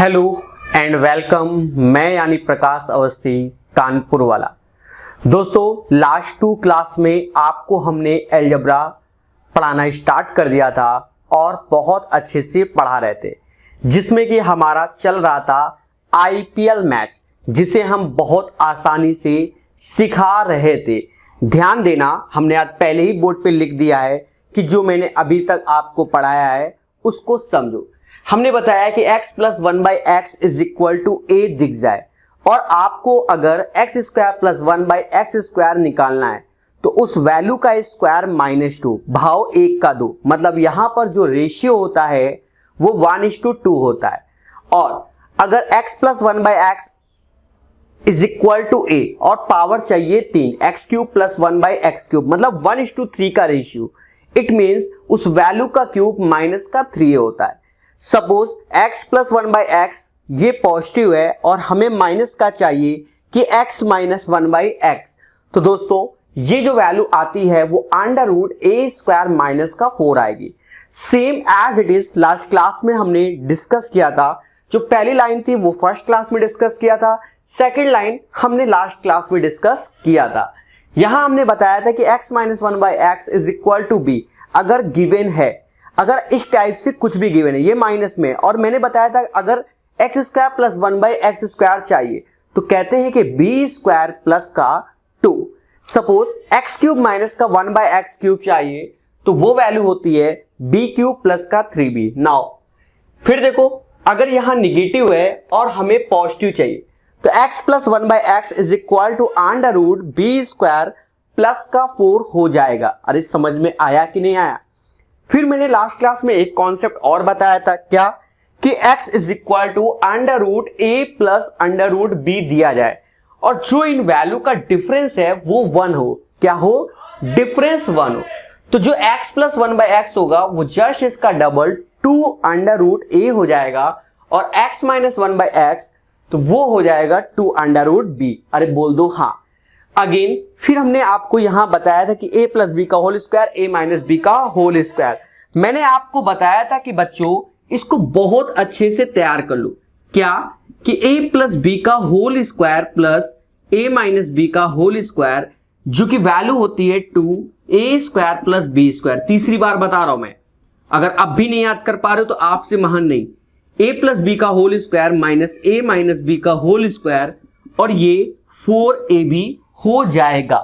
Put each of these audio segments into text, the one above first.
Hello and welcome. मैं यानी प्रकाश अवस्थी कानपुर वाला। दोस्तों लास्ट 2 क्लास में आपको हमने अलजेब्रा पढ़ाना स्टार्ट कर दिया था और बहुत अच्छे से पढ़ा रहे थे, जिसमें कि हमारा चल रहा था आईपीएल मैच, जिसे हम बहुत आसानी से सिखा रहे थे। ध्यान देना, हमने आज पहले ही बोर्ड पे लिख दिया है कि जो मैंने अभी तक आपको पढ़ाया है उसको समझो। हमने बताया कि x plus 1/x is equal to a दिख जाए और आपको अगर x square plus 1/x square निकालना है तो उस वैल्यू का स्क्वायर -2 भाव 1 का 2, मतलब यहां पर जो रेशियो होता है वो 1:2 होता है। और अगर x plus 1/x is equal to a और पावर चाहिए 3, x cube plus 1/x cube मतलब 1:3 का रेशियो, इट मीन्स उस वैल्यू का क्यूब माइनस का 3 होता है। सपोज x प्लस 1/x ये पॉजिटिव है और हमें माइनस का चाहिए कि x माइनस 1/x, तो दोस्तों ये जो वैल्यू आती है वो under root a square minus का 4 आएगी। Same as it is last class में हमने डिस्कस किया था। जो पहली लाइन थी वो फर्स्ट क्लास में डिस्कस किया था, सेकेंड लाइन हमने लास्ट क्लास में डिस्कस किया था। यहां हमने बताया था कि x minus 1/x is equal to b अगर गिवन है, अगर इस टाइप से कुछ भी गिवन है, ये माइनस में, और मैंने बताया था अगर x square plus 1/x square चाहिए तो कहते हैं कि b स्क्वायर प्लस का 2। सपोज x क्यूब माइनस का 1/x क्यूब चाहिए तो वो वैल्यू होती है b क्यूब प्लस का 3b। नाउ फिर देखो, अगर यहां निगेटिव है और हमें पॉजिटिव चाहिए तो x plus 1/x is equal to under root b square plus का 4 हो जाएगा। अरे समझ में आया कि नहीं आया? फिर मैंने लास्ट क्लास में एक कॉन्सेप्ट और बताया था, क्या कि x is equal to under root a plus under root b दिया जाए और जो इन वैल्यू का डिफरेंस है वो 1 हो। क्या हो? डिफरेंस 1 हो। तो जो x प्लस 1/x होगा वो जस्ट इसका डबल 2 अंडर रूट a हो जाएगा और x माइनस 1/x तो वो हो जाएगा 2 अंडर रूट b। अरे बोल दो हाँ। अगेन फिर हमने आपको यहां बताया था कि a प्लस बी का whole square a minus b का होल स्क्वायर। मैंने आपको बताया था कि बच्चों इसको बहुत अच्छे से तैयार कर लो। क्या कि a प्लस बी का whole square plus a minus b का होल स्क्वायर, जो कि वैल्यू होती है 2a square plus b square. तीसरी बार बता रहा हूं मैं, अगर अब भी नहीं याद कर पा रहे हो तो आपसे महान नहीं। a प्लस बी का whole square minus a minus b का होल स्क्वायर और ये 4ab हो जाएगा।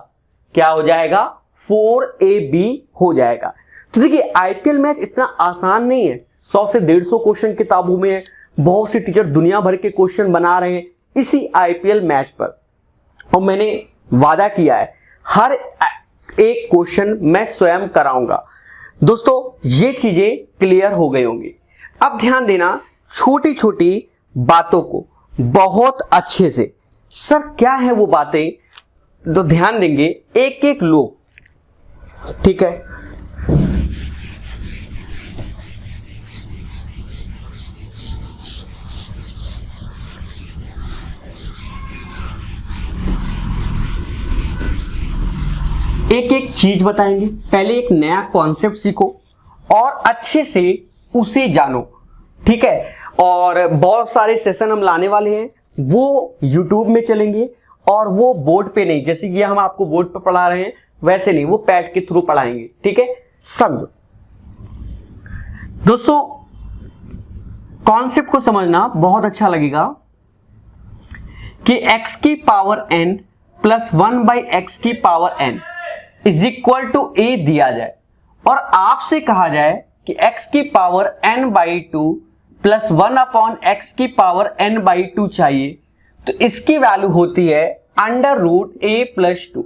क्या हो जाएगा? 4ab हो जाएगा। तो देखिए आईपीएल मैच इतना आसान नहीं है। 100 से 150 क्वेश्चन किताबों में है, बहुत से टीचर दुनिया भर के क्वेश्चन बना रहे हैं इसी आईपीएल मैच पर, और मैंने वादा किया है हर एक क्वेश्चन मैं स्वयं कराऊंगा। दोस्तों ये चीजें क्लियर हो गई होंगी। अब ध्यान देना छोटी छोटी बातों को बहुत अच्छे से। सर क्या है वो बातें, तो ध्यान देंगे एक एक लोग, ठीक है? एक एक चीज बताएंगे। पहले एक नया कॉन्सेप्ट सीखो और अच्छे से उसे जानो, ठीक है? और बहुत सारे सेशन हम लाने वाले हैं, वो यूट्यूब में चलेंगे और वो बोर्ड पे नहीं, जैसे कि हम आपको बोर्ड पे पढ़ा रहे हैं वैसे नहीं, वो पैड के थ्रू पढ़ाएंगे, ठीक है? समझो दोस्तों, कॉन्सेप्ट को समझना बहुत अच्छा लगेगा कि x की पावर n प्लस 1/x की power n is equal to a दिया जाए और आपसे कहा जाए कि x की पावर n/2 प्लस 1/x की पावर n/2 चाहिए, तो इसकी वैल्यू होती है अंडर रूट a प्लस 2।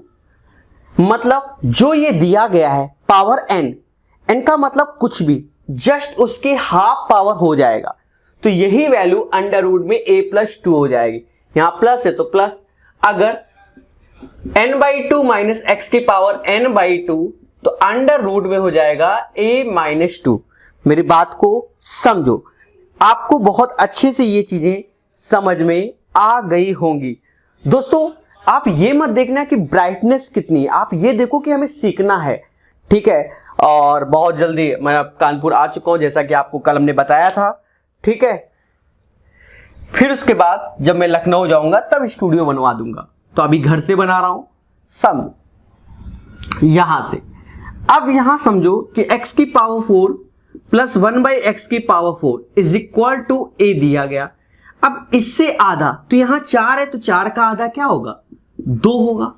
मतलब जो ये दिया गया है पावर n का मतलब कुछ भी, जस्ट उसके हाफ पावर हो जाएगा, तो यही वैल्यू अंडर रूट में a प्लस 2 हो जाएगी। यहां प्लस है तो प्लस, अगर n/2 माइनस x की पावर n/2 तो अंडर रूट में हो जाएगा a माइनस 2। मेरी बात को समझो, आपको बहुत अच्छे से ये चीजें समझ में आ गई होंगी। दोस्तों आप ये मत देखना कि ब्राइटनेस कितनी है, आप ये देखो कि हमें सीखना है, ठीक है? और बहुत जल्दी मैं कानपुर आ चुका हूं, जैसा कि आपको कल हमने बताया था, ठीक है? फिर उसके बाद जब मैं लखनऊ जाऊंगा तब स्टूडियो बनवा दूंगा। तो अभी घर से बना रहा हूं सम यहां से। अब यहां समझो कि x की पावर 4 प्लस 1/x की power 4 is equal to a दिया गया। अब इससे आधा, तो यहां 4 है तो 4 का आधा क्या होगा, 2 होगा।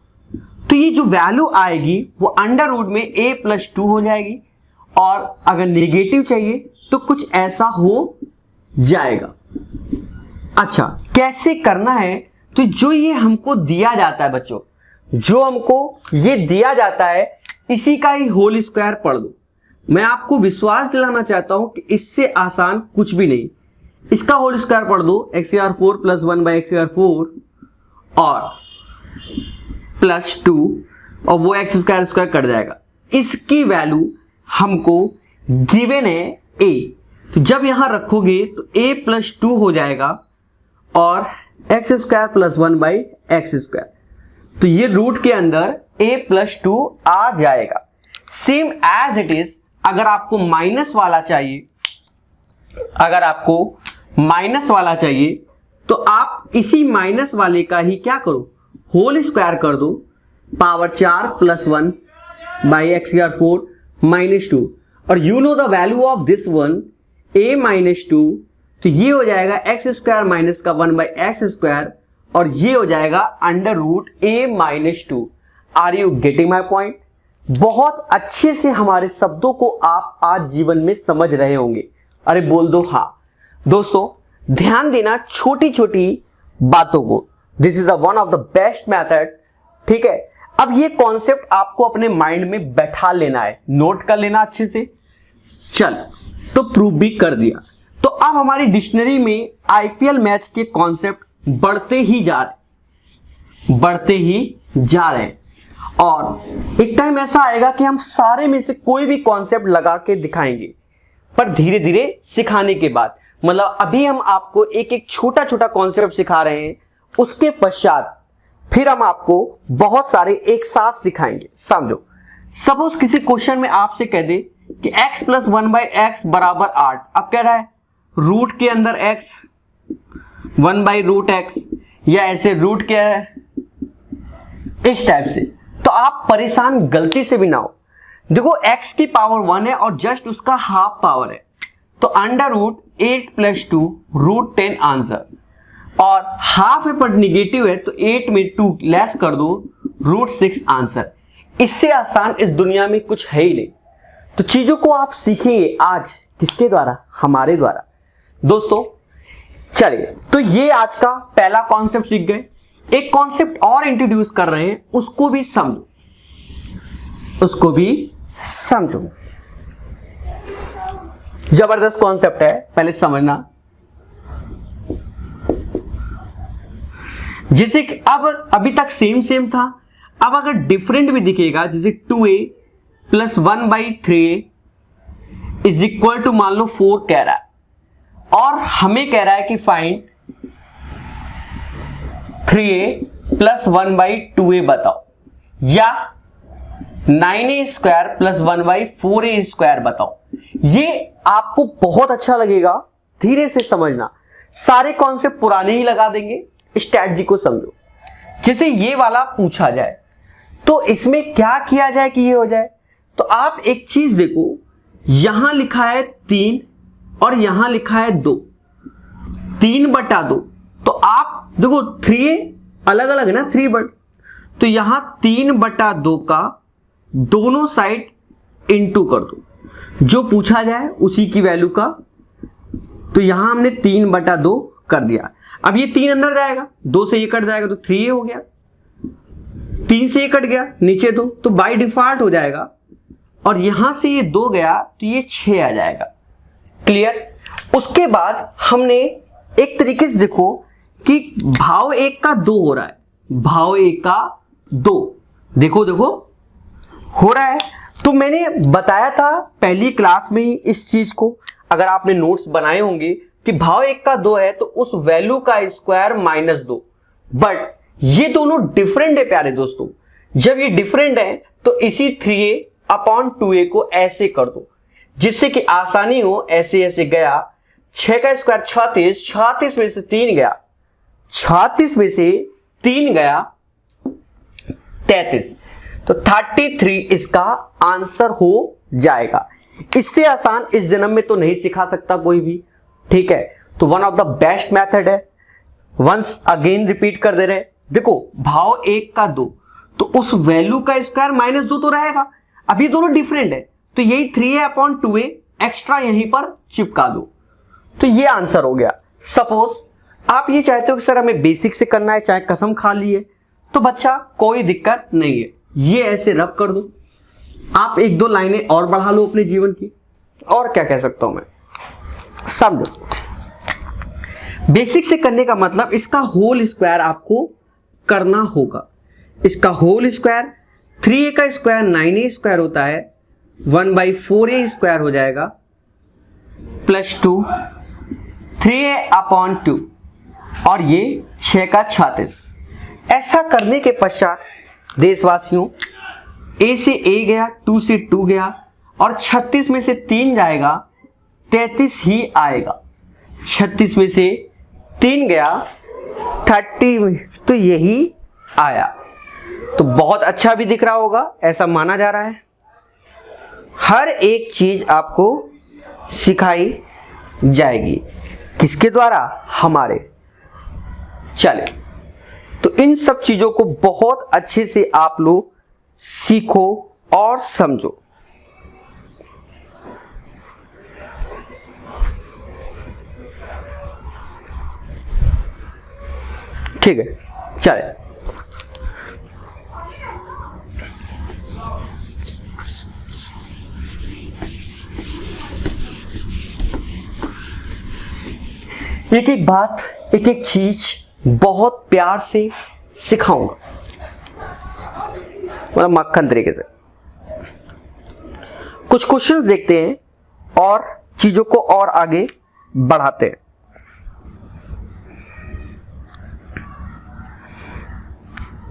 तो ये जो वैल्यू आएगी वो अंडर रूट में a प्लस 2 हो जाएगी। और अगर नेगेटिव चाहिए तो कुछ ऐसा हो जाएगा। अच्छा, कैसे करना है, तो जो ये हमको दिया जाता है बच्चों, जो हमको ये दिया जाता है इसी का ही होल स्क्वायर पढ़ दो। मैं आपको विश्वास दिलाना चाहता हूं कि इससे आसान कुछ भी नहीं। इसका होल स्क्वायर पढ़ दो, x⁴ प्लस 1/x⁴ और प्लस 2 और वो x² कट जाएगा। इसकी वैल्यू हमको गिवन है a, तो जब यहां रखोगे तो a प्लस 2 हो जाएगा और x² प्लस 1/x²। तो ये रूट के अंदर a प्लस 2 आ जाएगा। सेम एज इट इज अगर आपको माइनस वाला चाहिए, अगर आपको माइनस वाला चाहिए तो आप इसी माइनस वाले का ही क्या करो, होल स्क्वायर कर दो, पावर 4 प्लस 1/x⁴ माइनस 2। और you know the value of this one a minus 2, तो ये हो जाएगा x² माइनस का 1/x², और ये हो जाएगा under root a minus 2। Are you getting my point? बहुत अच्छे से हमारे शब्दों को आप आज जीवन में समझ रहे होंगे। अरे बोल दो हाँ। दोस्तों ध्यान देना छोटी छोटी बातों को, this is one of the best method. ठीक है, अब ये कॉन्सेप्ट आपको अपने माइंड में बैठा लेना है, नोट कर लेना अच्छे से। चल, तो प्रूव भी कर दिया। तो अब हमारी डिक्शनरी में आईपीएल मैच के कॉन्सेप्ट बढ़ते ही जा रहे हैं। और एक टाइम ऐसा आएगा कि हम सारे में से कोई भी कॉन्सेप्ट लगा के दिखाएंगे, पर धीरे धीरे सिखाने के बाद। मतलब अभी हम आपको एक एक छोटा छोटा कॉन्सेप्ट सिखा रहे हैं, उसके पश्चात फिर हम आपको बहुत सारे एक साथ सिखाएंगे। समझो, सपोज किसी क्वेश्चन में आपसे कह दे कि x प्लस 1/x बराबर 8। अब कह रहा है रूट के अंदर x 1/√x, या ऐसे रूट क्या है इस टाइप से, तो आप परेशान गलती से भी ना हो। देखो x की पावर 1 है और जस्ट उसका हाफ पावर है, तो अंडर रूट 8 प्लस 2 √10 आंसर। और हाफ है पर निगेटिव है तो 8 में 2 लेस कर दो √6 आंसर। इससे आसान इस दुनिया में कुछ है ही नहीं। तो चीजों को आप सीखेंगे आज किसके द्वारा, हमारे द्वारा। दोस्तों चलिए, तो ये आज का पहला कॉन्सेप्ट सीख गए। एक कॉन्सेप्ट और इंट्रोड्यूस कर रहे हैं, उसको भी समझो, जबरदस्त कॉन्सेप्ट है, पहले समझना। जैसे कि अब अभी तक सेम था, अब अगर डिफरेंट भी दिखेगा, जैसे 2a plus 1/3 is equal to मान लो 4 कह रहा है, और हमें कह रहा है कि फाइंड 3a प्लस 1/2a बताओ, या 9a² प्लस 1/4a² बताओ। ये आपको बहुत अच्छा लगेगा, धीरे से समझना। सारे कॉन्सेप्ट पुराने ही लगा देंगे, स्ट्रैटेजी को समझो। जैसे ये वाला पूछा जाए तो इसमें क्या किया जाए कि ये हो जाए, तो आप एक चीज देखो, यहां लिखा है 3 और यहां लिखा है 2, 3/2। तो आप देखो 3 अलग अलग है ना, 3 बट, तो यहां 3/2 का दोनों साइड इनटू कर दो, जो पूछा जाए उसी की वैल्यू का। तो यहां हमने 3/2 कर दिया। अब ये 3 अंदर जाएगा, 2 से ये कट जाएगा तो 3a हो गया, 3 से ये कट गया नीचे 2, तो बाय डिफॉल्ट हो जाएगा। और यहां से ये 2 गया तो ये 6 आ जाएगा। क्लियर? उसके बाद हमने एक तरीके से देखो कि भाव 1 का 2 हो रहा है, भाव 1 का 2 देखो हो रहा है। तो मैंने बताया था पहली क्लास में ही इस चीज को, अगर आपने नोट्स बनाए होंगे, कि भाव 1 का 2 है तो उस वैल्यू का स्क्वायर -2। बट ये दोनों डिफरेंट है प्यारे दोस्तों। जब ये डिफरेंट है तो इसी 3a/2a को ऐसे कर दो, जिससे कि आसानी हो। ऐसे ऐसे गया 6 का स्क्वायर 36, 36 में से 3 गया, 36 में से 3 गया 33, तो 33 इसका आंसर हो जाएगा। इससे आसान इस जन्म में तो नहीं सिखा सकता कोई भी, ठीक है। तो one of the best method है। वंस अगेन रिपीट कर दे रहे, देखो भाव 1 का 2, तो उस वैल्यू का स्क्वायर -2 तो रहेगा। अभी दोनों डिफरेंट है, तो यही 3a/2a एक्स्ट्रा यहीं पर चिपका दो, तो ये आंसर हो गया। सपोज आप ये चाहते हो कि सर हमें बेसिक से करना है, चाहे कसम खा लिए, तो बच्चा कोई दिक्कत नहीं है, ये ऐसे रफ कर दो। आप 1-2 लाइनें और बढ़ा लो अपने जीवन की, और क्या कह सकता हूं मैं, समझो। बेसिक से करने का मतलब इसका होल स्क्वायर आपको करना होगा। इसका होल स्क्वायर 3a का स्क्वायर 9a स्क्वायर होता है, 1/4a स्क्वायर हो जाएगा, +2 3a/2, और ये 6 का 36। ऐसा करने के पश्चात देशवासियों, a से a गया, 2 से 2 गया, और 36 में से 3 जाएगा, 33 ही आएगा। 36 में से 3 गया 30 में, तो यही आया। तो बहुत अच्छा भी दिख रहा होगा, ऐसा माना जा रहा है। हर एक चीज आपको सिखाई जाएगी, किसके द्वारा, हमारे। चले, तो इन सब चीजों को बहुत अच्छे से आप लोग सीखो और समझो। ठीक है, चले। एक एक बात, एक एक चीज बहुत प्यार से सिखाऊंगा, मतलब मक्खन तरीके से। कुछ क्वेश्चंस देखते हैं और चीजों को और आगे बढ़ाते हैं।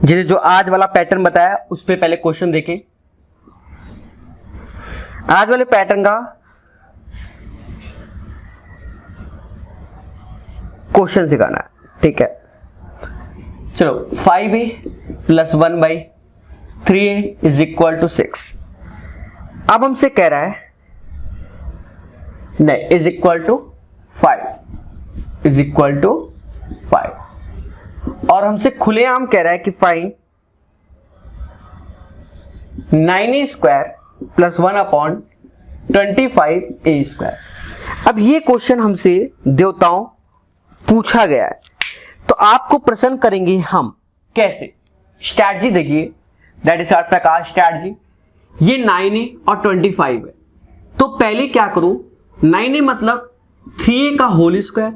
जैसे जो आज वाला पैटर्न बताया, उस पे पहले क्वेश्चन देखें। आज वाले पैटर्न का क्वेश्चन सिखाना है, ठीक है। चलो, 5a + 1/3a = 6। अब हमसे कह रहा है नहीं, = 5 और हमसे खुलेआम कह रहा है कि फाइंड 9a² + 1/25a²। अब ये क्वेश्चन हमसे देवताओं पूछा गया है, तो आपको प्रश्न करेंगे हम कैसे। स्ट्रैटेजी देखिए, that is our Prakash strategy. ये 9a और 25 है, तो पहले क्या करो, 9a मतलब 3a का होल स्क्वायर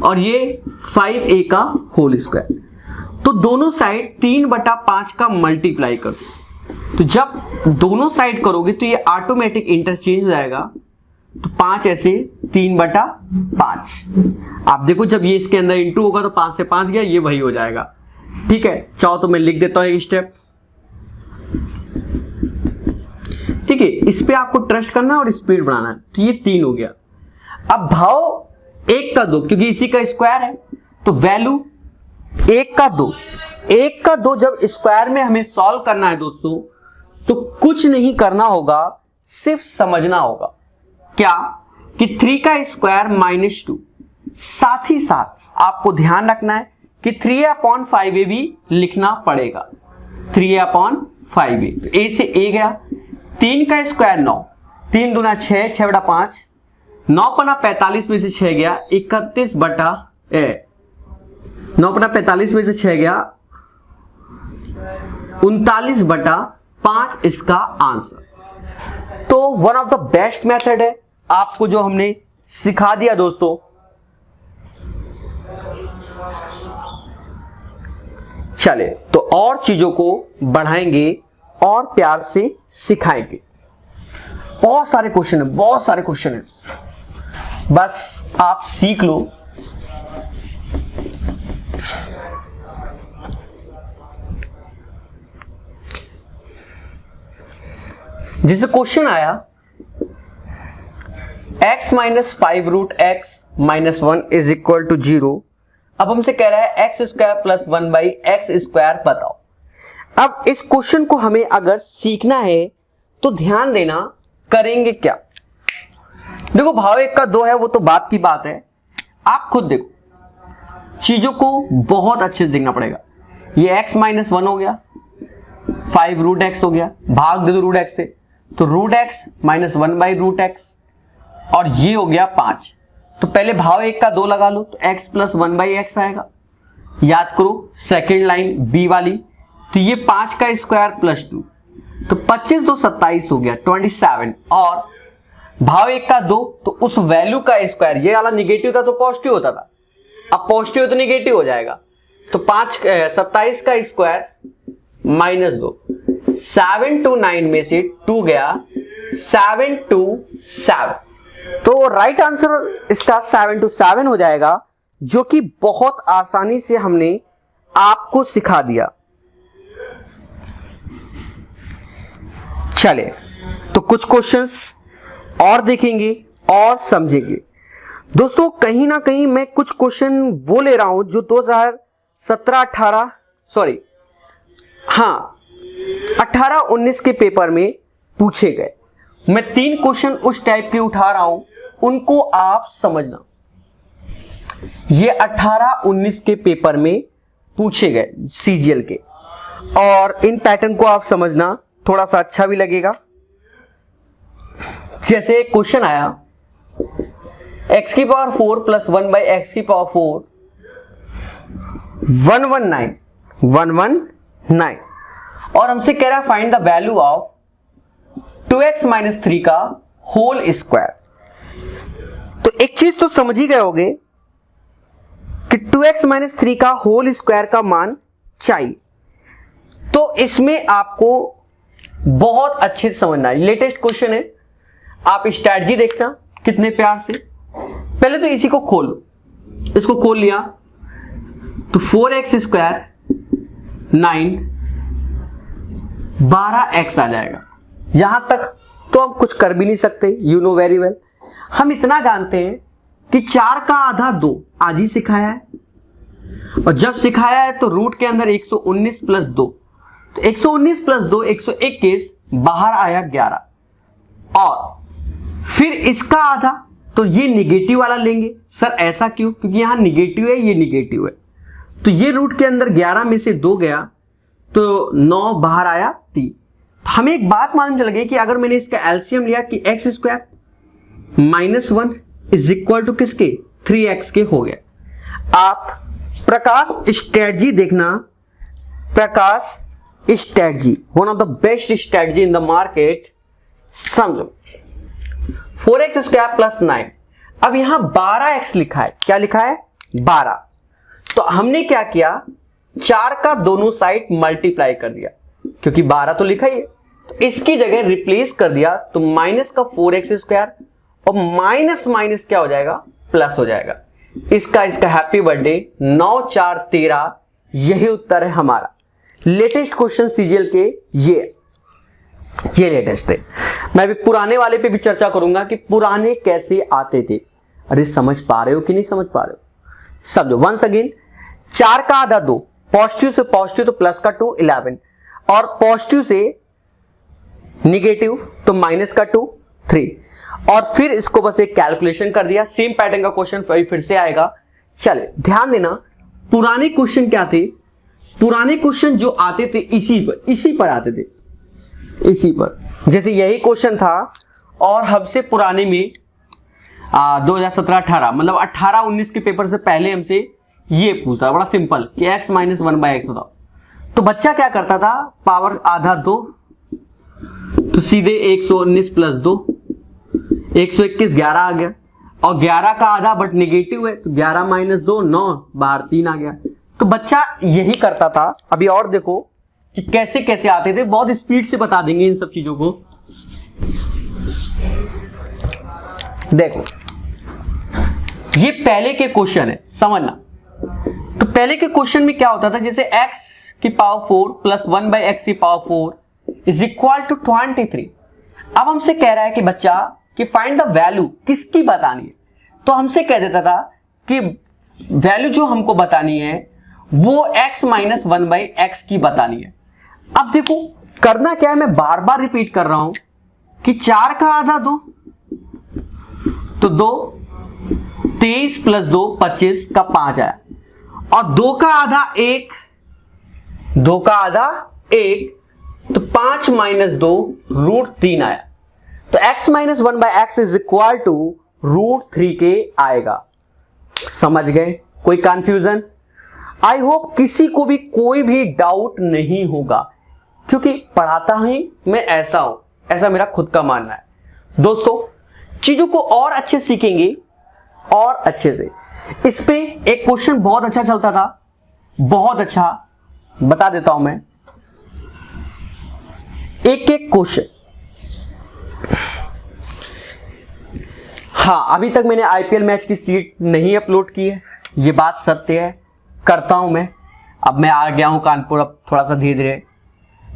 और ये 5a का होल स्क्वायर, तो दोनों साइड 3/5 का मल्टीप्लाई कर दो। तो जब दोनों साइड करोगे तो ये ऑटोमेटिक इंटरचेंज हो जाएगा, तो 5 ऐसे 3/5। आप देखो जब ये इसके अंदर इंटू होगा तो 5 से 5 गया, ये वही हो जाएगा, ठीक है। चाहो तो मैं लिख देता हूं एक स्टेप, ठीक है। इस पे आपको ट्रस्ट करना है और स्पीड बढ़ाना है, तो ये 3 हो गया। अब भाव 1 का 2, क्योंकि इसी का स्क्वायर है, तो वैल्यू 1 का 2, 1 का 2 जब स्क्वायर में हमें सॉल्व करना है दोस्तों, तो कुछ नहीं करना होगा, सिर्फ समझना होगा क्या कि 3 का स्क्वायर -2। साथ ही साथ आपको ध्यान रखना है कि 3a/5a भी लिखना पड़ेगा, 3a/5a। तो a से a गया, 3 का स्क्वायर 9, 3 दूना 6, 6/5, 9×45 में से 6 गया 9×45 में से 6 गया 39/5 इसका आंसर। तो one of the best method है, आपको जो हमने सिखा दिया दोस्तों। चले, तो और चीजों को बढ़ाएंगे और प्यार से सिखाएंगे। बहुत सारे क्वेश्चन है, बहुत सारे क्वेश्चन है, बस आप सीख लो। जैसे क्वेश्चन आया x minus 5 root x minus 1 is equal to 0। अब हमसे कह रहा है x square plus 1 by x square बताओ। अब इस क्वेश्चन को हमें अगर सीखना है तो ध्यान देना, करेंगे क्या। देखो भाव एक का 2 है वो तो बात की बात है, आप खुद देखो, चीजों को बहुत अच्छे से देखना पड़ेगा। ये x माइनस 1 हो गया, 5 रूट एक्स हो गया, भाग दे दो रूट एक्स से, तो root x minus 1 by root x, और ये हो गया 5। तो पहले भाव एक का 2 लगा लो तो x प्लस 1 बाई एक्स आएगा। याद करो सेकेंड लाइन बी वाली, तो ये 5 का स्क्वायर प्लस 2, तो 25 2 27 हो गया 27, और भाव एक का 2 तो उस वैल्यू का स्क्वायर, ये वाला निगेटिव था तो पॉजिटिव होता था, अब पॉजिटिव है तो निगेटिव हो जाएगा, तो 27 का स्क्वायर माइनस 2, 7 to 9 में से 2 गया, 7 to 7, तो राइट आंसर इसका 7 to 7 हो जाएगा, जो कि बहुत आसानी से हमने आपको सिखा दिया। चले तो कुछ क्वेश्चंस और देखेंगे और समझेंगे। दोस्तों कहीं ना कहीं मैं कुछ क्वेश्चन वो ले रहा हूं जो 18-19 के पेपर में पूछे गए। मैं 3 क्वेश्चन उस टाइप के उठा रहा हूं, उनको आप समझना। ये 18-19 के पेपर में पूछे गए सीजीएल के, और इन पैटर्न को आप समझना, थोड़ा सा अच्छा भी लगेगा। जैसे क्वेश्चन आया x की पावर 4 प्लस 1 बाई एक्स की पावर 4 119, और हमसे कह रहा है find the value of 2x minus 3 का होल स्क्वायर। तो एक चीज तो समझ ही गए होगे कि 2x माइनस 3 का होल स्क्वायर का मान चाहिए, तो इसमें आपको बहुत अच्छे से समझना है। लेटेस्ट क्वेश्चन है, आप स्ट्रैटेजी देखना कितने प्यार से। पहले तो इसी को खोलो, इसको खोल लिया तो 4x स्क्वायर 9 12x आ जाएगा। यहां तक तो हम कुछ कर भी नहीं सकते, यू नो वेरी वेल। हम इतना जानते हैं कि 4 का आधा 2 आज ही सिखाया है, और जब सिखाया है तो रूट के अंदर 119 प्लस 2, तो 119 प्लस 2 121, बाहर आया 11, और फिर इसका आधा, तो ये निगेटिव वाला लेंगे। सर ऐसा क्यों? क्योंकि यहां निगेटिव है, ये निगेटिव है, तो ये रूट के अंदर 11 में से 2 गया तो 9, बाहर आया 3। तो हमें एक बात मालूम चल गई कि अगर मैंने इसका एलसीएम लिया कि x square minus 1 is equal to किसके, 3x के हो गया। आप प्रकाश स्ट्रेटजी देखना, Prakash strategy one of the best strategy in the market. समझो 4x स्क्वायर प्लस 9, अब यहां 12x लिखा है, क्या लिखा है 12, तो हमने क्या किया 4 का दोनों साइड मल्टीप्लाई कर दिया, क्योंकि 12 तो लिखा ही है, तो इसकी जगह रिप्लेस कर दिया, तो माइनस का 4x स्क्वायर और माइनस माइनस क्या हो जाएगा, प्लस हो जाएगा। इसका हैप्पी बर्थडे, 9 4 13, यही उत्तर है हमारा। लेटेस्ट क्वेश्चन सीजीएल के ये लेटेस्ट थे। मैं भी पुराने वाले पे भी चर्चा करूंगा कि पुराने कैसे आते थे। अरे समझ पा रहे हो कि नहीं समझ पा रहे हो? समझो वंस अगेन, 4 का आधा 2, पॉजिटिव से पॉजिटिव तो प्लस का 2 11, और पॉजिटिव से निगेटिव तो माइनस का 2 3, और फिर इसको बस एक कैलकुलेशन कर दिया। सेम पैटर्न का क्वेश्चन फिर से आएगा। चले ध्यान देना, पुराने क्वेश्चन क्या थे, पुराने क्वेश्चन जो आते थे इसी पर आते थे, इसी पर। जैसे यही क्वेश्चन था, और हमसे पुराने में 2017-18 मतलब 18-19 के पेपर से पहले हमसे ये पूछा, बड़ा सिंपल, कि x माइनस 1 बाई एक्स बताओ। तो बच्चा क्या करता था, पावर आधा 2, तो सीधे 119 प्लस 2, 121 11 आ गया, और 11 का आधा बट निगेटिव है, तो 11 माइनस 2 9, बाहर 3 आ गया। तो बच्चा यही करता था। अभी और देखो कि कैसे कैसे आते थे, बहुत स्पीड से बता देंगे इन सब चीजों को। देखो ये पहले के क्वेश्चन है, समझना। तो पहले के क्वेश्चन में क्या होता था, जैसे x की पावर 4 प्लस 1 बाई एक्स की पावर 4 इज इक्वल टू 23। अब हमसे कह रहा है कि बच्चा कि फाइंड द वैल्यू किसकी बतानी है, तो हमसे कह देता था कि वैल्यू जो हमको बतानी है वो x माइनस 1/x की बतानी है। अब देखो करना क्या है, मैं बार बार रिपीट कर रहा हूं कि 4 का आधा 2 तो 2, 23 प्लस 2 25 का 5 आया, और 2 का आधा 1, 2 का आधा 1 तो 5 माइनस 2 √3 आया, तो x minus 1/x is equal to √3 के आएगा। समझ गए? कोई कंफ्यूजन? आई होप किसी को भी कोई भी डाउट नहीं होगा, क्योंकि पढ़ाता ही मैं ऐसा हूं, ऐसा मेरा खुद का मानना है। दोस्तों चीजों को और अच्छे सीखेंगे और अच्छे से। इस पे एक क्वेश्चन बहुत अच्छा चलता था, बहुत अच्छा, बता देता हूं मैं एक एक क्वेश्चन। हाँ, अभी तक मैंने आईपीएल मैच की सीट नहीं अपलोड की है, ये बात सत्य है, करता हूं मैं। अब मैं आ गया हूं कानपुर, अब थोड़ा सा धीरे धीरे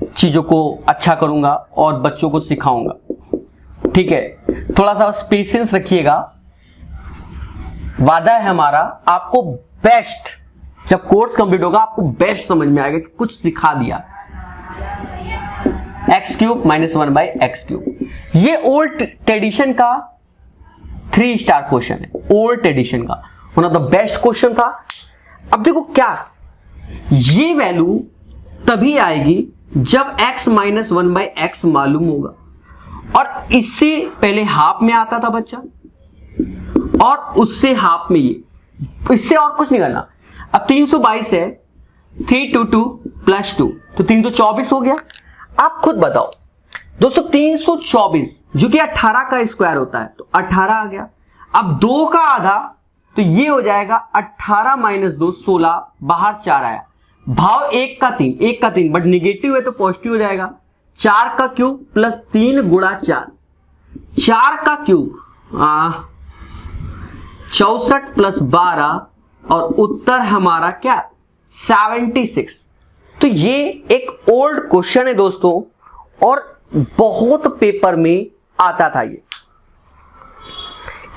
चीजों को अच्छा करूंगा और बच्चों को सिखाऊंगा, ठीक है? थोड़ा सा पेशेंस रखिएगा। वादा है हमारा, आपको बेस्ट, जब कोर्स कंप्लीट होगा आपको बेस्ट समझ में आएगा कि कुछ सिखा दिया। x³ माइनस 1/x³, ये ओल्ड ट्रेडिशन का 3 स्टार क्वेश्चन है, ओल्ड ट्रेडिशन का one of the best question था। अब देखो क्या, ये वैल्यू तभी आएगी जब x माइनस 1/x मालूम होगा, और इससे पहले हाफ में आता था बच्चा, और उससे हाफ में ये, इससे और कुछ नहीं करना। अब 322 है, 322 प्लस 2 तो 324 हो गया। आप खुद बताओ दोस्तों, 324 जो कि 18 का स्क्वायर होता है, तो 18 आ गया। अब 2 का आधा तो ये हो जाएगा 18 माइनस 2 16, बाहर 4 आया। भाव 1 का 3, 1 का 3 बट निगेटिव है तो पॉजिटिव हो जाएगा। 4 का क्यूब प्लस 3 गुणा 4, 4 का क्यूब 64 प्लस 12, और उत्तर हमारा क्या 76। तो ये एक ओल्ड क्वेश्चन है दोस्तों, और बहुत पेपर में आता था ये,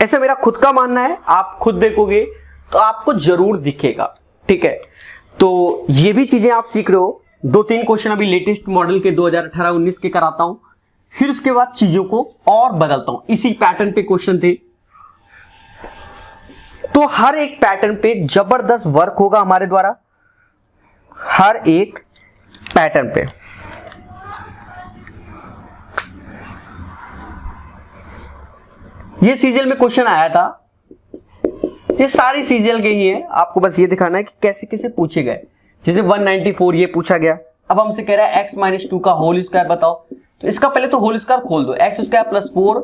ऐसा मेरा खुद का मानना है। आप खुद देखोगे तो आपको जरूर दिखेगा, ठीक है? तो ये भी चीजें आप सीख रहे हो। 2-3 क्वेश्चन अभी लेटेस्ट मॉडल के 2018-19 के कराता हूं, फिर उसके बाद चीजों को और बदलता हूं। इसी पैटर्न पे क्वेश्चन थे, तो हर एक पैटर्न पे जबरदस्त वर्क होगा हमारे द्वारा, हर एक पैटर्न पे। ये सीजीएल में क्वेश्चन आया था, ये सारी सीजीएल के ही है, आपको बस ये दिखाना है कि कैसे कैसे पूछे गए। जैसे 194 ये पूछा गया, अब हमसे कह रहा है x माइनस 2 का होल स्क्वायर बताओ, तो इसका पहले तो होल स्क्वायर खोल दो, x स्क्वायर प्लस 4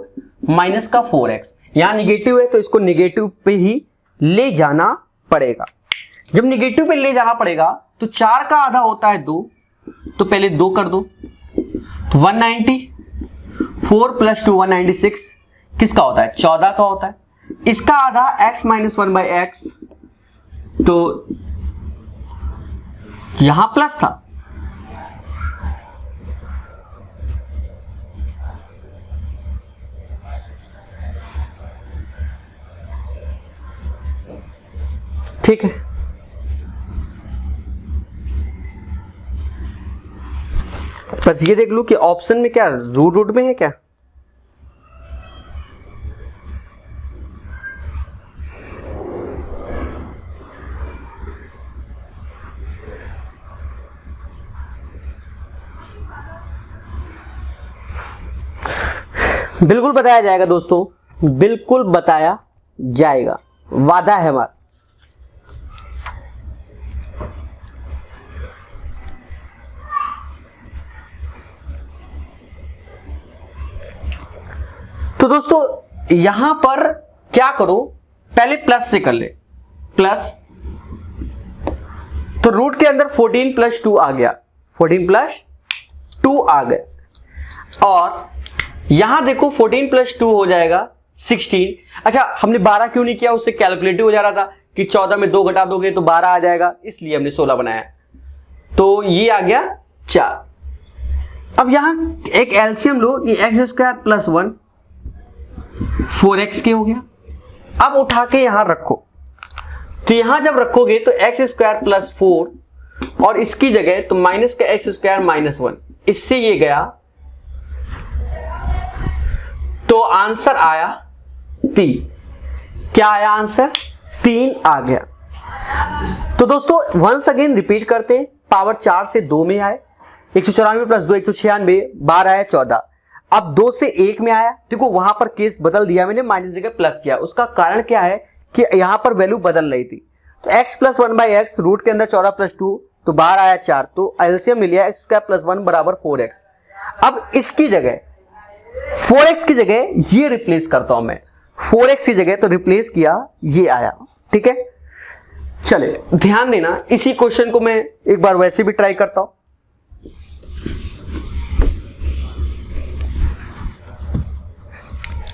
माइनस का 4x, यहां निगेटिव है तो इसको निगेटिव पे ही ले जाना पड़ेगा। जब निगेटिव पे ले जाना पड़ेगा तो 4 का आधा होता है 2, तो पहले 2 कर दो, तो 190, 4 प्लस 2 196 किसका होता है 14 का होता है। इसका आधा x माइनस 1/x, तो यहां प्लस था, ठीक है? बस ये देख लो कि ऑप्शन में क्या रूट में है क्या। बिल्कुल बताया जाएगा दोस्तों, बिल्कुल बताया जाएगा, वादा है हमारा। तो दोस्तों यहां पर क्या करो, पहले प्लस से कर ले, प्लस, तो रूट के अंदर 14 प्लस 2 आ गया, 14 प्लस 2 आ गए, और यहां देखो 14 प्लस 2 हो जाएगा 16। अच्छा हमने 12 क्यों नहीं किया, उससे कैलकुलेटिव हो जा रहा था कि 14 में 2 घटा दोगे तो 12 आ जाएगा, इसलिए हमने 16 बनाया, तो ये आ गया 4। अब यहां एक एलसीएम लो कि x² प्लस 1 4x के हो गया। अब उठा के यहां रखो, तो यहां जब रखोगे तो एक्स स्क्वायर प्लस 4 और इसकी जगह तो माइनस का एक्स स्क्वायर माइनस 1, इससे ये गया तो आंसर आया 3। क्या आया आंसर? 3 आ गया। तो दोस्तों वंस अगेन रिपीट करते हैं, पावर 4 से 2 में आए, 194 प्लस 2 196, 12 आया 14। अब 2 से 1 में आया, देखो वहां पर केस बदल दिया मैंने, माइनस जगह प्लस किया। उसका कारण क्या है कि यहां पर वैल्यू बदल रही थी, तो x प्लस 1/x रूट के अंदर 14 प्लस 2 तो 12 आया 4, तो एलसीएम ले लिया x स्क्वायर प्लस 1 बराबर 4x। अब इसकी जगह 4x की जगह ये रिप्लेस करता हूं मैं, 4x की जगह तो रिप्लेस किया, ये आया। ठीक है, चले ध्यान देना, इसी क्वेश्चन को मैं एक बार वैसे भी ट्राई करता हूं।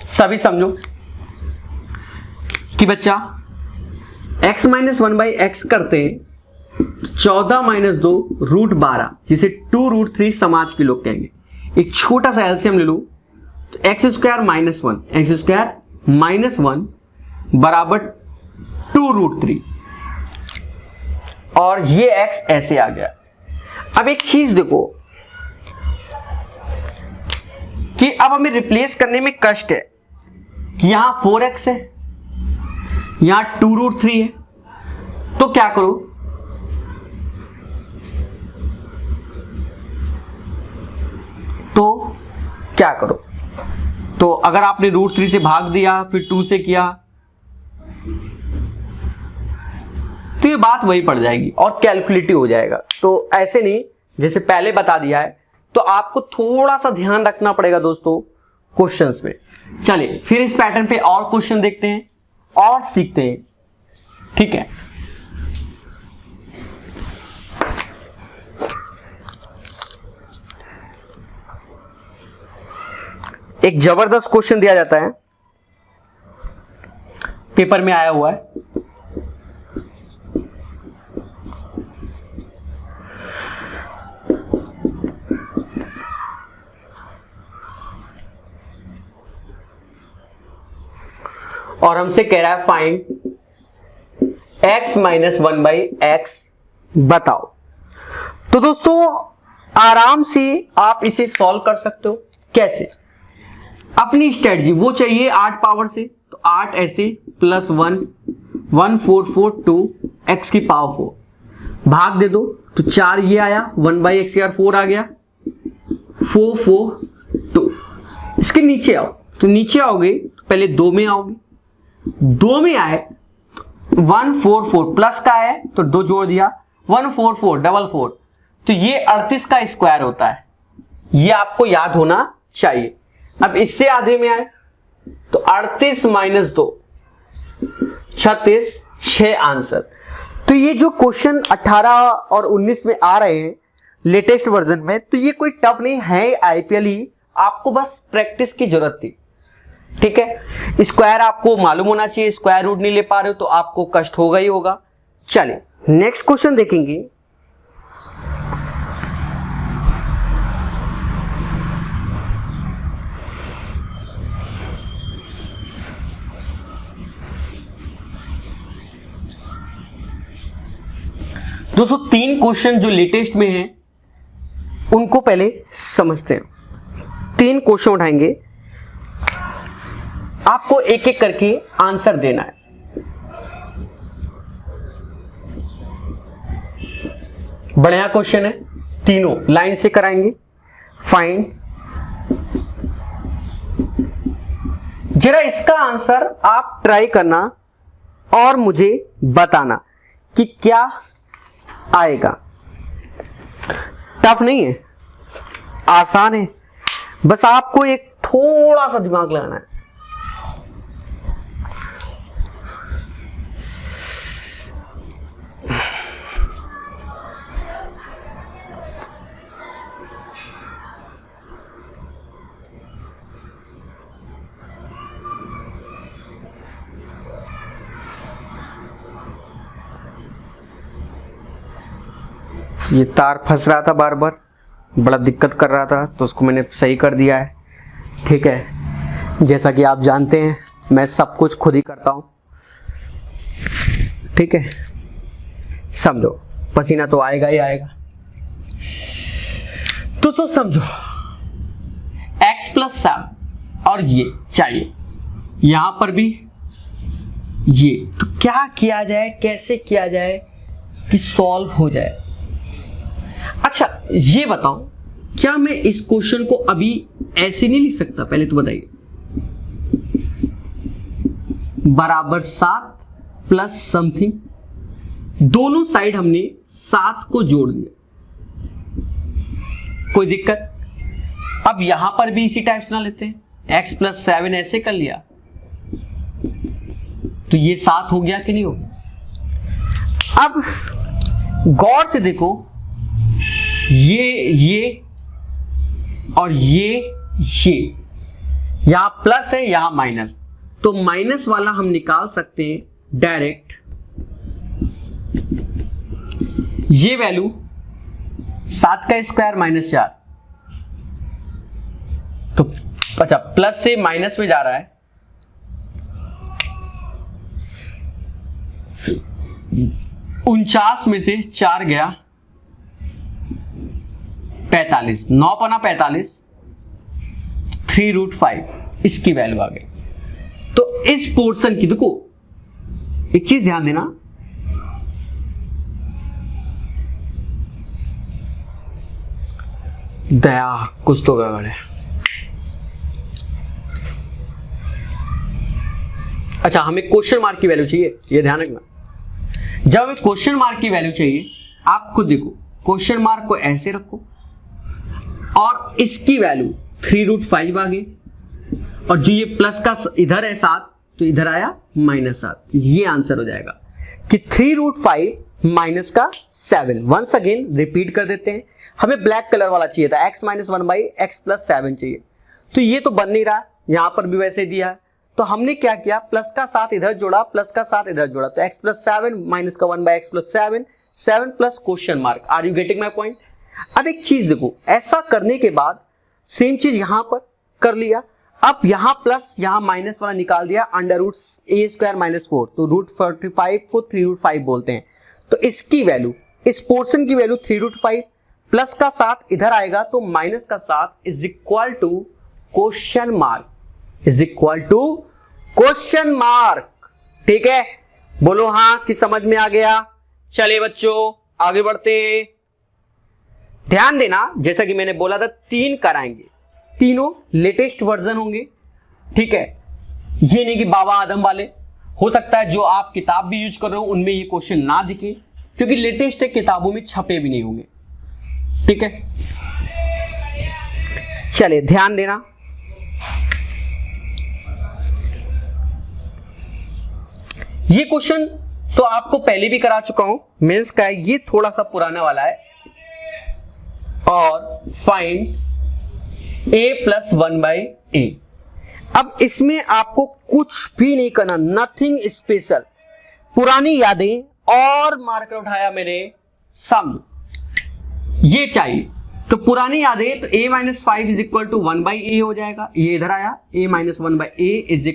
सभी समझो कि बच्चा x माइनस 1/x करते हैं 14 माइनस 2 रूट 12, जिसे 2 रूट 3 समाज के लोग कहेंगे। एक छोटा सा एलसीएम ले लो, तो x square minus 1, x square minus 1 बराबर 2 रूट 3, और ये x ऐसे आ गया। अब एक चीज देखो कि अब हमें रिप्लेस करने में कष्ट है कि यहां 4x है, यहां 2 रूट 3 है, तो क्या करो, तो अगर आपने रूट 3 से भाग दिया फिर 2 से किया तो ये बात वही पड़ जाएगी और कैलकुलेटिव हो जाएगा। तो ऐसे नहीं, जैसे पहले बता दिया है, तो आपको थोड़ा सा ध्यान रखना पड़ेगा दोस्तों क्वेश्चंस में। चलिए फिर इस पैटर्न पे और क्वेश्चन देखते हैं और सीखते हैं। ठीक है, एक जबरदस्त क्वेश्चन दिया जाता है, पेपर में आया हुआ है। और हमसे कह रहा है फाइंड x माइनस 1/x बताओ। तो दोस्तों आराम से आप इसे सॉल्व कर सकते हो। कैसे? अपनी स्ट्रेटजी वो चाहिए 8 पावर से, तो 8 ऐसे प्लस 1 1 4 4 2 x की पावर 4 भाग दे दो, तो 4 ये आया, 1/x यार 4 आ गया, 4 4 2। इसके नीचे आओ, तो नीचे आओगे तो पहले 2 में आओगे, 2 में आए तो 1 4 4 प्लस का है तो 2 जोड़ दिया, 1 4 4 डबल 4, तो ये 38 का स्क्वायर होता है, ये आपको याद होना चाहिए। अब इससे आधे में आए तो 38 माइनस 2 36, 6 आंसर। तो ये जो क्वेश्चन 18 और 19 में आ रहे हैं लेटेस्ट वर्जन में, तो ये कोई टफ नहीं है, आईपीएल ही, आपको बस प्रैक्टिस की जरूरत थी। ठीक है, स्क्वायर आपको मालूम होना चाहिए, स्क्वायर रूट नहीं ले पा रहे हो तो आपको कष्ट होगा ही होगा। चलिए नेक्स्ट क्वेश्चन देखेंगे। दोस्तों 3 क्वेश्चन जो लेटेस्ट में हैं उनको पहले समझते हैं। 3 क्वेश्चन उठाएंगे, आपको एक एक करके आंसर देना है। बढ़िया क्वेश्चन है, तीनों लाइन से कराएंगे। फाइंड, जरा इसका आंसर आप ट्राई करना और मुझे बताना कि क्या आएगा। टफ नहीं है, आसान है, बस आपको एक थोड़ा सा दिमाग लगाना है। ये तार फंस रहा था बार बार, बड़ा दिक्कत कर रहा था, तो उसको मैंने सही कर दिया है। ठीक है, जैसा कि आप जानते हैं मैं सब कुछ खुद ही करता हूं, ठीक है। समझो, पसीना तो आएगा ही आएगा। तो समझो x प्लस 7 और ये चाहिए, यहां पर भी ये, तो क्या किया जाए, कैसे किया जाए कि सॉल्व हो जाए। अच्छा ये बताओ, क्या मैं इस क्वेश्चन को अभी ऐसे नहीं लिख सकता? पहले तो बताइए। बराबर 7 प्लस समथिंग, दोनों साइड हमने 7 को जोड़ दिया, कोई दिक्कत? अब यहां पर भी इसी टाइप से ना लेते हैं, x प्लस 7 ऐसे कर लिया तो ये 7 हो गया कि नहीं हो गया? अब गौर से देखो, ये और ये यहां प्लस है, यहां माइनस, तो माइनस वाला हम निकाल सकते हैं डायरेक्ट। ये वैल्यू 7 का स्क्वायर माइनस 4, तो अच्छा प्लस से माइनस में जा रहा है, 49 में से 4 गया 45, 9 पना 45, 3√5 इसकी वैल्यू आ गई। तो इस पोर्शन की, देखो एक चीज ध्यान देना, दया कुछ तो गड़बड़ है। अच्छा हमें क्वेश्चन मार्क की वैल्यू चाहिए, ये ध्यान रखना। जब हमें क्वेश्चन मार्क की वैल्यू चाहिए, आप खुद देखो, क्वेश्चन मार्क को ऐसे रखो और इसकी वैल्यू 3√5 आ गई, और जो ये प्लस का इधर है 7, तो इधर आया -7, ये आंसर हो जाएगा कि 3√5 माइनस का 7। वंस अगेन रिपीट कर देते हैं, हमें ब्लैक कलर वाला चाहिए था, x - 1/x + 7 चाहिए, तो ये तो बन नहीं रहा, यहां पर भी वैसे दिया है, तो हमने क्या किया, प्लस का 7 इधर जोड़ा, प्लस का 7 इधर जोड़ा, तो x + 7 माइनस का 1/x + 7, 7 plus question mark. Are you getting my point? अब एक चीज देखो, ऐसा करने के बाद सेम चीज यहां पर कर लिया, अब यहां प्लस यहां माइनस वाला निकाल दिया, √a² - 4, तो √45 को 3√5 बोलते हैं, तो इसकी वैल्यू, इस पोर्शन की वैल्यू 3√5, प्लस का 7 इधर आएगा, तो माइनस का 7 is equal to question mark, is equal to question mark. ठीक है, बोलो हाँ कि समझ में आ गया। चलिए बच्चों आगे बढ़ते हैं। ध्यान देना, जैसा कि मैंने बोला था 3 कराएंगे, तीनों लेटेस्ट वर्जन होंगे, ठीक है। ये नहीं कि बाबा आदम वाले, हो सकता है जो आप किताब भी यूज कर रहे हो उनमें ये क्वेश्चन ना दिखे, क्योंकि लेटेस्ट है, किताबों में छपे भी नहीं होंगे, ठीक है। चलिए ध्यान देना, ये क्वेश्चन तो आपको पहले भी करा चुका हूं, मेंस का है, ये थोड़ा सा पुराना वाला है। और फाइंड a + 1/a। अब इसमें आपको कुछ भी नहीं करना, नथिंग स्पेशल, पुरानी यादें और मार्कर उठाया मैंने, सम ये चाहिए, तो पुरानी यादें, तो a - 5 = 1/a हो जाएगा, ये इधर आया, a - 1/a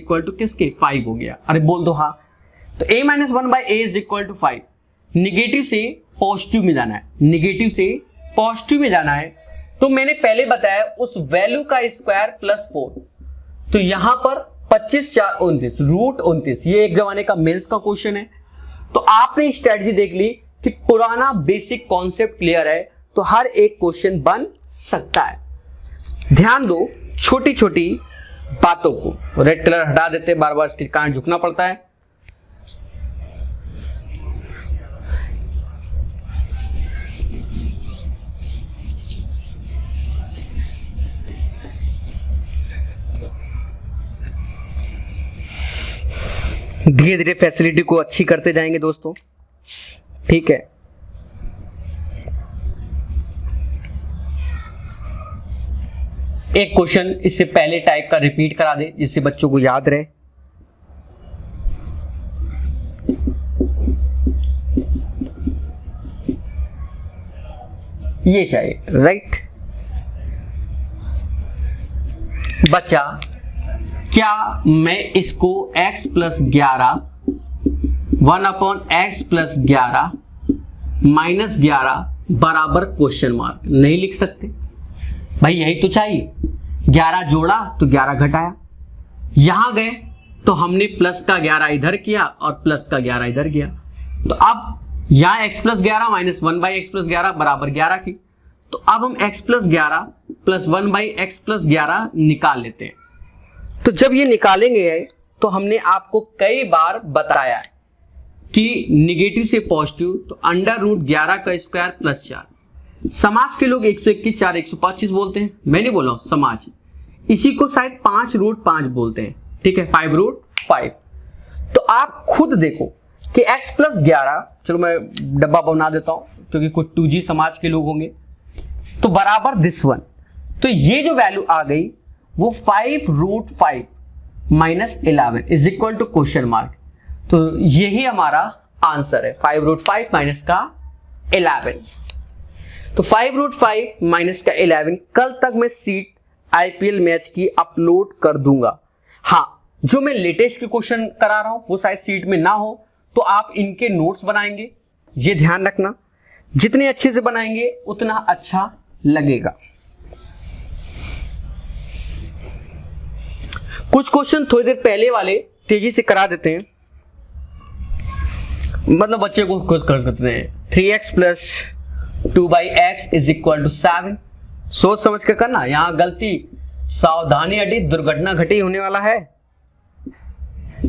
= किसके 5 हो गया। अरे बोल दो हाँ, तो a - 1/a = 5। निगेटिव से पॉजिटिव में जाना है, निगेटिव से पॉजिटिव में जाना है, तो मैंने पहले बताया उस वैल्यू का स्क्वायर प्लस 4, तो यहां पर 25 4 29, √29, ये एक जमाने का मेंस का क्वेश्चन है। तो आपने स्ट्रेटजी देख ली कि पुराना बेसिक कॉन्सेप्ट क्लियर है, तो हर एक क्वेश्चन बन सकता है। ध्यान दो छोटी छोटी बातों को, रेड कलर हटा देते, बार बार इसके कारण झुकना पड़ता है। धीरे धीरे फैसिलिटी को अच्छी करते जाएंगे दोस्तों, ठीक है। एक क्वेश्चन इससे पहले टाइप का रिपीट करा दे, जिससे बच्चों को याद रहे। ये चाहिए, राइट। बच्चा क्या मैं इसको x plus 11 1/x plus 11 minus 11 बराबर क्वेश्चन मार्क नहीं लिख सकते? भाई यही तो चाहिए, 11 जोड़ा तो 11 घटाया, यहां गए तो हमने प्लस का 11 इधर किया और प्लस का 11 इधर किया, तो अब यहां x plus 11 minus 1/x plus 11 बराबर 11 की, तो अब हम x plus 11 plus 1/x plus 11 निकाल लेते हैं। तो जब ये निकालेंगे तो हमने आपको कई बार बताया है कि निगेटिव से पॉजिटिव तो √11 का स्क्वायर प्लस 4। समाज के लोग 121 4 125 बोलते हैं, मैं नहीं बोल रहा हूं, समाज इसी को शायद 5√5 बोलते हैं, ठीक है, 5√5। तो आप खुद देखो कि x प्लस 11, चलो मैं डब्बा बना देता हूं क्योंकि कुछ 2G समाज के लोग होंगे, तो बराबर दिस वन, तो ये जो वैल्यू आ गई वो 5√5 minus 11 is equal to question mark. तो यही हमारा आंसर है, 5√5 माइनस का 11। तो 5√5 माइनस का 11 कल तक मैं सीट IPL मैच की अपलोड कर दूंगा। हाँ, जो मैं लेटेस्ट के क्वेश्चन करा रहा हूं वो शायद सीट में ना हो, तो आप इनके नोट्स बनाएंगे, ये ध्यान रखना, जितने अच्छे से बनाएंगे उतना अच्छा लगेगा। कुछ क्वेश्चन थोड़ी देर पहले वाले तेजी से करा देते हैं, मतलब बच्चे को खुश कर सकते हैं। 3x plus 2/x is equal to 7। सोच समझ कर करना, यहां गलती सावधानी हटी, दुर्घटना घटी होने वाला है।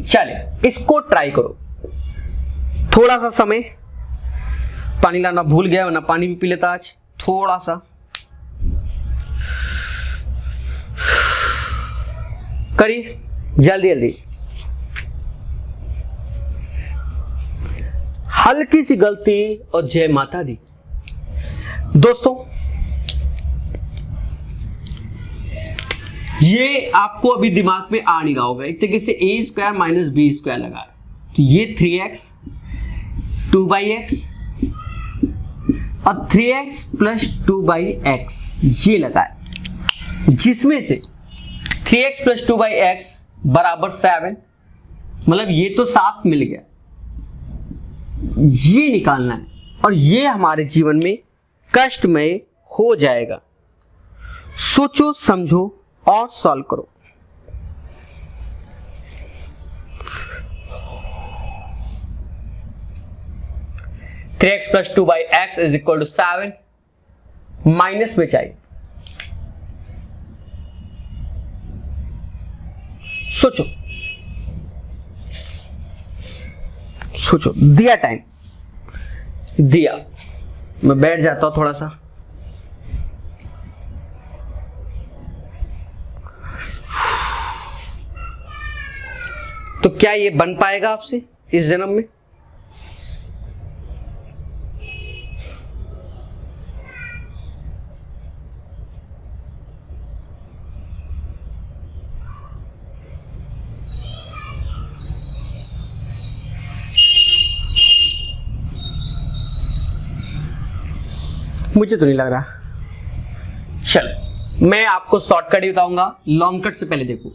चले इसको ट्राई करो, थोड़ा सा समय, पानी लाना भूल गया वरना पानी भी पी लेता आज, थोड़ा सा करिए जल्दी जल्दी। हल्की सी गलती और जय माता दी। दोस्तों ये आपको अभी दिमाग में आ नहीं रहा होगा, एक तरीके से a² माइनस b² लगा, तो ये 3x 2/x और 3x प्लस 2/x ये लगा है, जिसमें से 3x प्लस 2/x बराबर 7, मतलब ये तो 7 मिल गया, ये निकालना है और ये हमारे जीवन में कष्टमय हो जाएगा। सोचो समझो और सॉल्व करो। Three x plus 2/x is equal to 7, minus में चाहिए, सोचो सोचो, दिया टाइम दिया, मैं बैठ जाता हूं थोड़ा सा। तो क्या ये बन पाएगा आपसे इस जन्म में? मुझे तो नहीं लग रहा। चलो मैं आपको शॉर्टकट ही बताऊंगा, लॉन्ग कट से पहले देखो,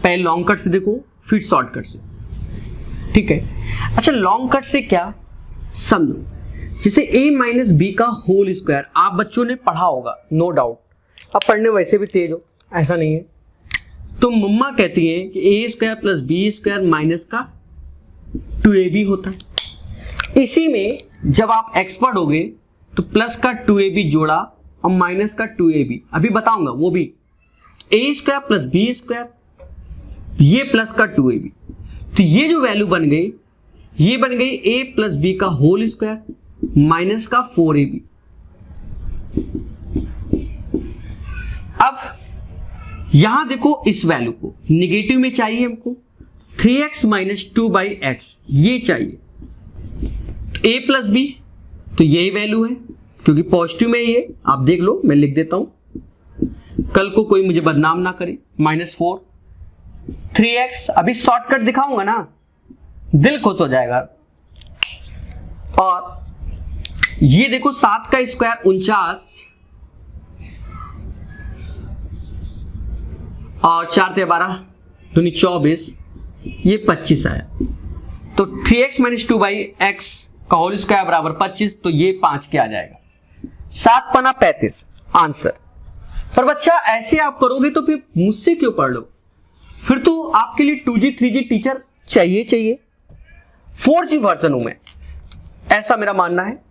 पहले लॉन्ग कट से देखो फिर शॉर्टकट से, ठीक है। अच्छा लॉन्ग कट से क्या समझो, जैसे a माइनस बी का होल स्क्वायर आप बच्चों ने पढ़ा होगा नो डाउट, अब पढ़ने वैसे भी तेज हो ऐसा नहीं है, तो मम्मा कहती है कि a² प्लस b² माइनस का 2ab होता है। इसी में जब आप एक्सपर्ट हो गए तो प्लस का 2ab जोड़ा और माइनस का 2ab, अभी बताऊंगा वो भी, a² प्लस b², ये प्लस का 2ab, तो ये जो वैल्यू बन गई ये बन गई a प्लस बी का होल स्क्वायर माइनस का 4ab। अब यहां देखो इस वैल्यू को निगेटिव में चाहिए हमको, 3x माइनस 2/x ये चाहिए, तो a प्लस बी तो यही वैल्यू है क्योंकि पॉजिटिव में ये, आप देख लो मैं लिख देता हूं, कल को कोई मुझे बदनाम ना करे, -4 3x, अभी शॉर्टकट दिखाऊंगा ना दिल खुश हो जाएगा। और ये देखो 7 का स्क्वायर 49 और 4 × 12 दूनी 24, ये 25 आया। तो 3x माइनस 2/x का होल स्क्वायर बराबर 25, तो ये 5 के आ जाएगा। 7 पना 35 आंसर। पर बच्चा ऐसे आप करोगे तो फिर मुझसे क्यों पढ़ लो, फिर तो आपके लिए 2G 3G टीचर चाहिए। 4G वर्जन हूं मैं, ऐसा मेरा मानना है।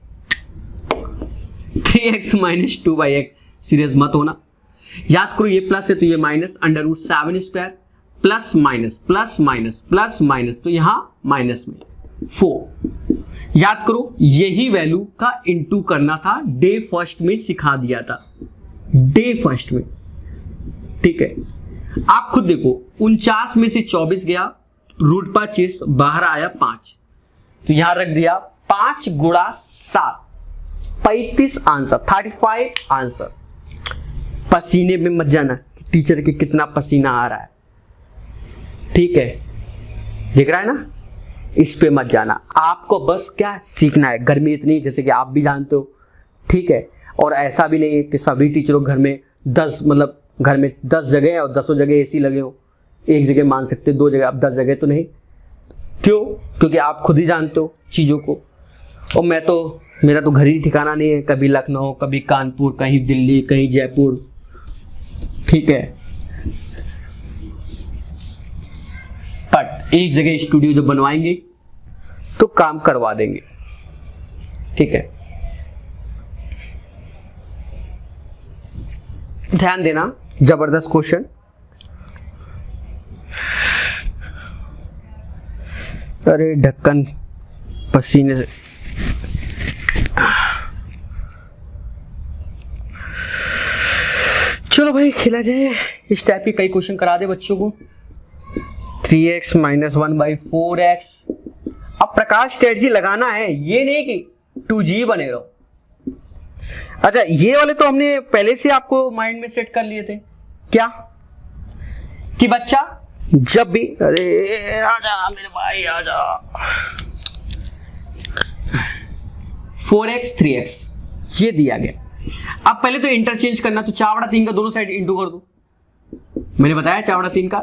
3x माइनस 2/x सीरियस मत होना, याद करो ये प्लस है तो ये माइनस, √7 स्क्वायर प्लस माइनस तो यहां माइनस में 4। याद करो यही वैल्यू का इनटू करना था, डे फर्स्ट में सिखा दिया था, डे फर्स्ट में। ठीक है, आप खुद देखो 49 में से 24 गया, √25 बाहर आया 5, तो यहां रख दिया 5 गुणा 7, 35 आंसर, 35 आंसर। पसीने में मत जाना टीचर के कितना पसीना आ रहा है, ठीक है, दिख रहा है ना, इस पे मत जाना। आपको बस क्या सीखना है, गर्मी इतनी जैसे कि आप भी जानते हो, ठीक है। और ऐसा भी नहीं है कि सभी टीचरों घर में 10 मतलब घर में 10 जगह है और 10 जगह एसी लगे हो, एक जगह मान सकते 2 जगह, अब 10 जगह तो नहीं। क्यों? क्योंकि आप खुद ही जानते हो चीज़ों को, और मैं तो, मेरा तो घर ही ठिकाना नहीं है, कभी लखनऊ, कभी कानपुर, कहीं दिल्ली, कहीं जयपुर, ठीक है। बट एक जगह स्टूडियो जब बनवाएंगे तो काम करवा देंगे, ठीक है। ध्यान देना, जबरदस्त क्वेश्चन। अरे ढक्कन पसीने से, चलो भाई खेला जाए। इस टाइप के कई क्वेश्चन करा दे बच्चों को। 3x minus 1/4x। अब प्रकाश स्ट्रेटजी लगाना है, ये नहीं कि 2G बने रहो। अच्छा, ये वाले तो हमने पहले से आपको माइंड में सेट कर लिए थे, क्या कि बच्चा जब भी, अरे आजा मेरे भाई आजा, 4x 3x ये दिया गया। अब पहले तो इंटरचेंज करना, तो 4/3 का दोनों साइड इंटू कर दो, मैंने बताया 4/3 का,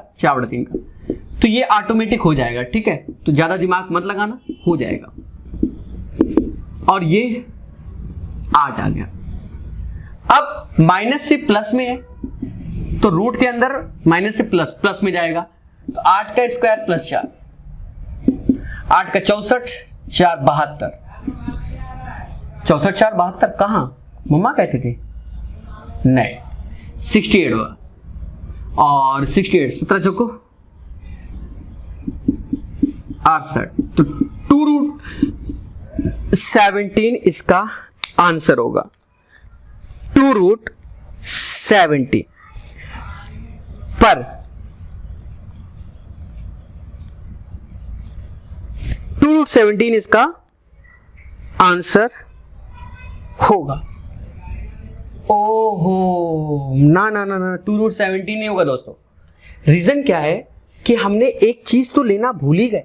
तो ये ऑटोमेटिक हो जाएगा, ठीक है। तो ज्यादा दिमाग मत लगाना, हो जाएगा। और ये 8 आ गया। अब माइनस से प्लस में है, तो रूट के अंदर माइनस से प्लस में जाएगा, तो 8 का स्क्वायर प्लस 4, 8 का 64, 4 72, 64 4 72 कहां मम्मा कहते थे, नहीं 68 होगा। और 68 17 चौको 68, तो 2√17 इसका आंसर होगा। 2√17 पर 2√17 इसका आंसर होगा। ओहो, ना 2√17 नहीं होगा दोस्तों। रीजन क्या है कि हमने एक चीज तो लेना भूल ही गए।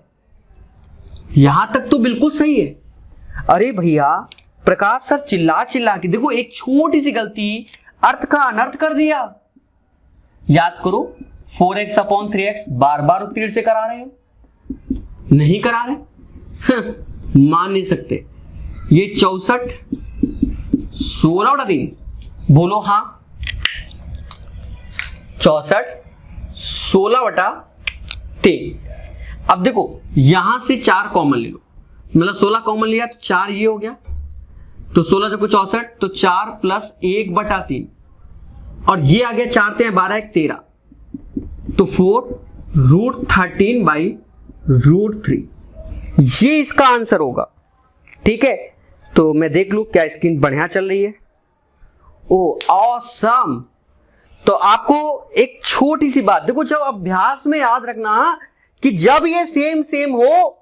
यहां तक तो बिल्कुल सही है। अरे भैया प्रकाश सर चिल्ला के देखो, एक छोटी सी गलती अर्थ का अनर्थ कर दिया। याद करो 4x/3x बार उत्तीर्ण से करा रहे हो, नहीं करा रहे मान नहीं सकते। ये 64 16/3 बोलो, हाँ 64 16/3। अब देखो यहां से 4 कॉमन ले लो, मतलब 16 कॉमन लिया तो 4 ये हो गया, तो 16 जो 64, तो 4 + 1/3, और ये आ गया 4 × 12 = 13, तो 4√13/√3 ये इसका आंसर होगा, ठीक है। तो मैं देख लूं क्या स्क्रीन बढ़िया चल रही है। ओ ऑसम। तो आपको एक छोटी सी बात देखो, जब अभ्यास में याद रखना कि जब ये सेम हो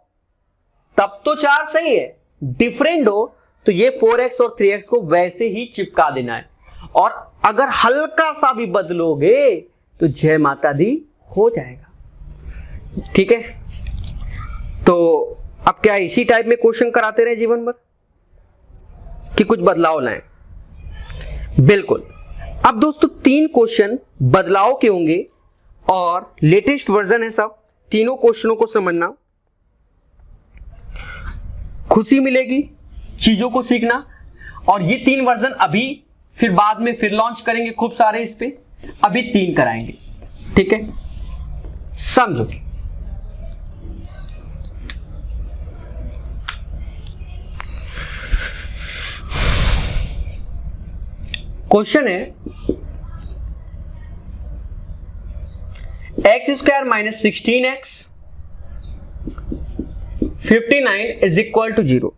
तब तो 4 सही है, डिफरेंट हो तो ये 4x और 3x को वैसे ही चिपका देना है, और अगर हल्का सा भी बदलोगे तो जय माता दी हो जाएगा, ठीक है। तो अब क्या इसी टाइप में क्वेश्चन कराते रहे जीवन भर कि कुछ बदलाव लाएं? बिल्कुल। अब दोस्तों 3 क्वेश्चन बदलाव के होंगे और लेटेस्ट वर्जन है सब। तीनों क्वेश्चनों को समझना, खुशी मिलेगी चीजों को सीखना। और ये 3 वर्जन अभी फिर बाद में फिर लॉन्च करेंगे खूब सारे इस पे, अभी 3 कराएंगे, ठीक है, समझो। क्वेश्चन है x² minus 16x 59 is equal to 0।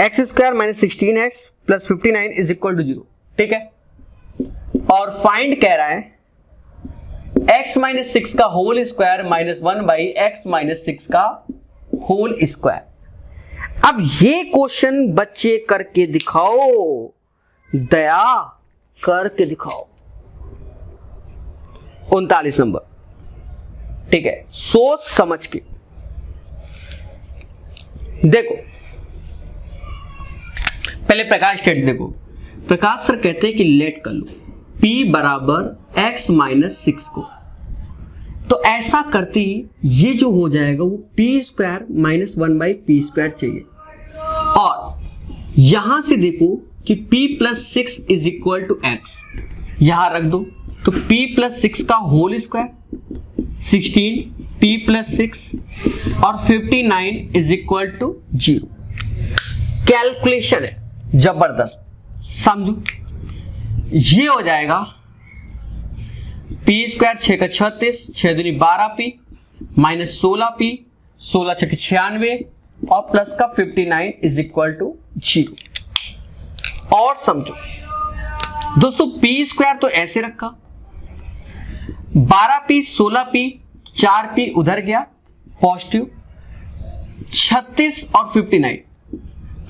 x² minus 16x plus 59 is equal to 0, ठीक है। और फाइंड कह रहा है x माइनस 6 का whole square minus 1 by x minus 6 का होल स्क्वायर। अब ये क्वेश्चन बच्चे करके दिखाओ, दया करके दिखाओ। 39 नंबर, ठीक है, सोच समझ के देखो। पहले प्रकाश स्टेट देखो। प्रकाश सर कहते हैं कि लेट कर लो p बराबर x माइनस 6 को, तो ऐसा करते ही ये जो हो जाएगा वो p² माइनस 1 बाई p² चाहिए। और यहां से देखो कि p plus 6 is equal to x, यहां रख दो, तो p प्लस 6 का होल स्क्वायर 16, p प्लस 6 और 59 इज इक्वल टू 0। कैलकुलेशन है जबरदस्त, समझो। ये हो जाएगा p² 6 का 36, 6 दूनी 12p माइनस 16p, 16 6 96 और प्लस का 59 इज इक्वल टू 0। और समझो दोस्तों, p² तो ऐसे रखा, 12p 16p 4p उधर गया पॉजिटिव, 36 और 59,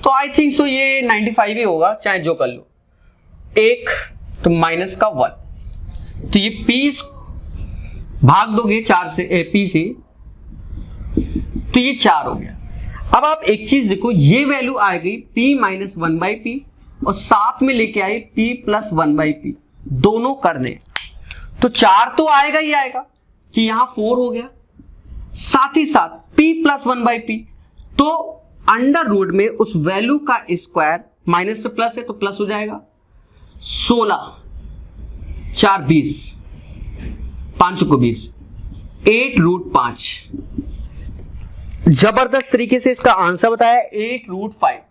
तो आई थिंक सो ये 95 ही होगा, चाहे जो कर लो। एक तो माइनस का 1, तो ये p भाग दोगे 4 से p से, तो ये 4 हो गया। अब आप एक चीज देखो, ये वैल्यू आ गई p माइनस 1 बाई p और साथ में लेके आई p प्लस 1 बाई p, दोनों कर दें तो 4 तो आएगा ही आएगा कि यहां 4 हो गया, साथ ही साथ p प्लस 1 बाई p, तो अंडर रूट में उस वैल्यू का स्क्वायर, माइनस से प्लस है तो प्लस हो जाएगा, 16 4 20 5 को 20, 8 रूट 5। जबरदस्त तरीके से इसका आंसर बताया 8 रूट 5,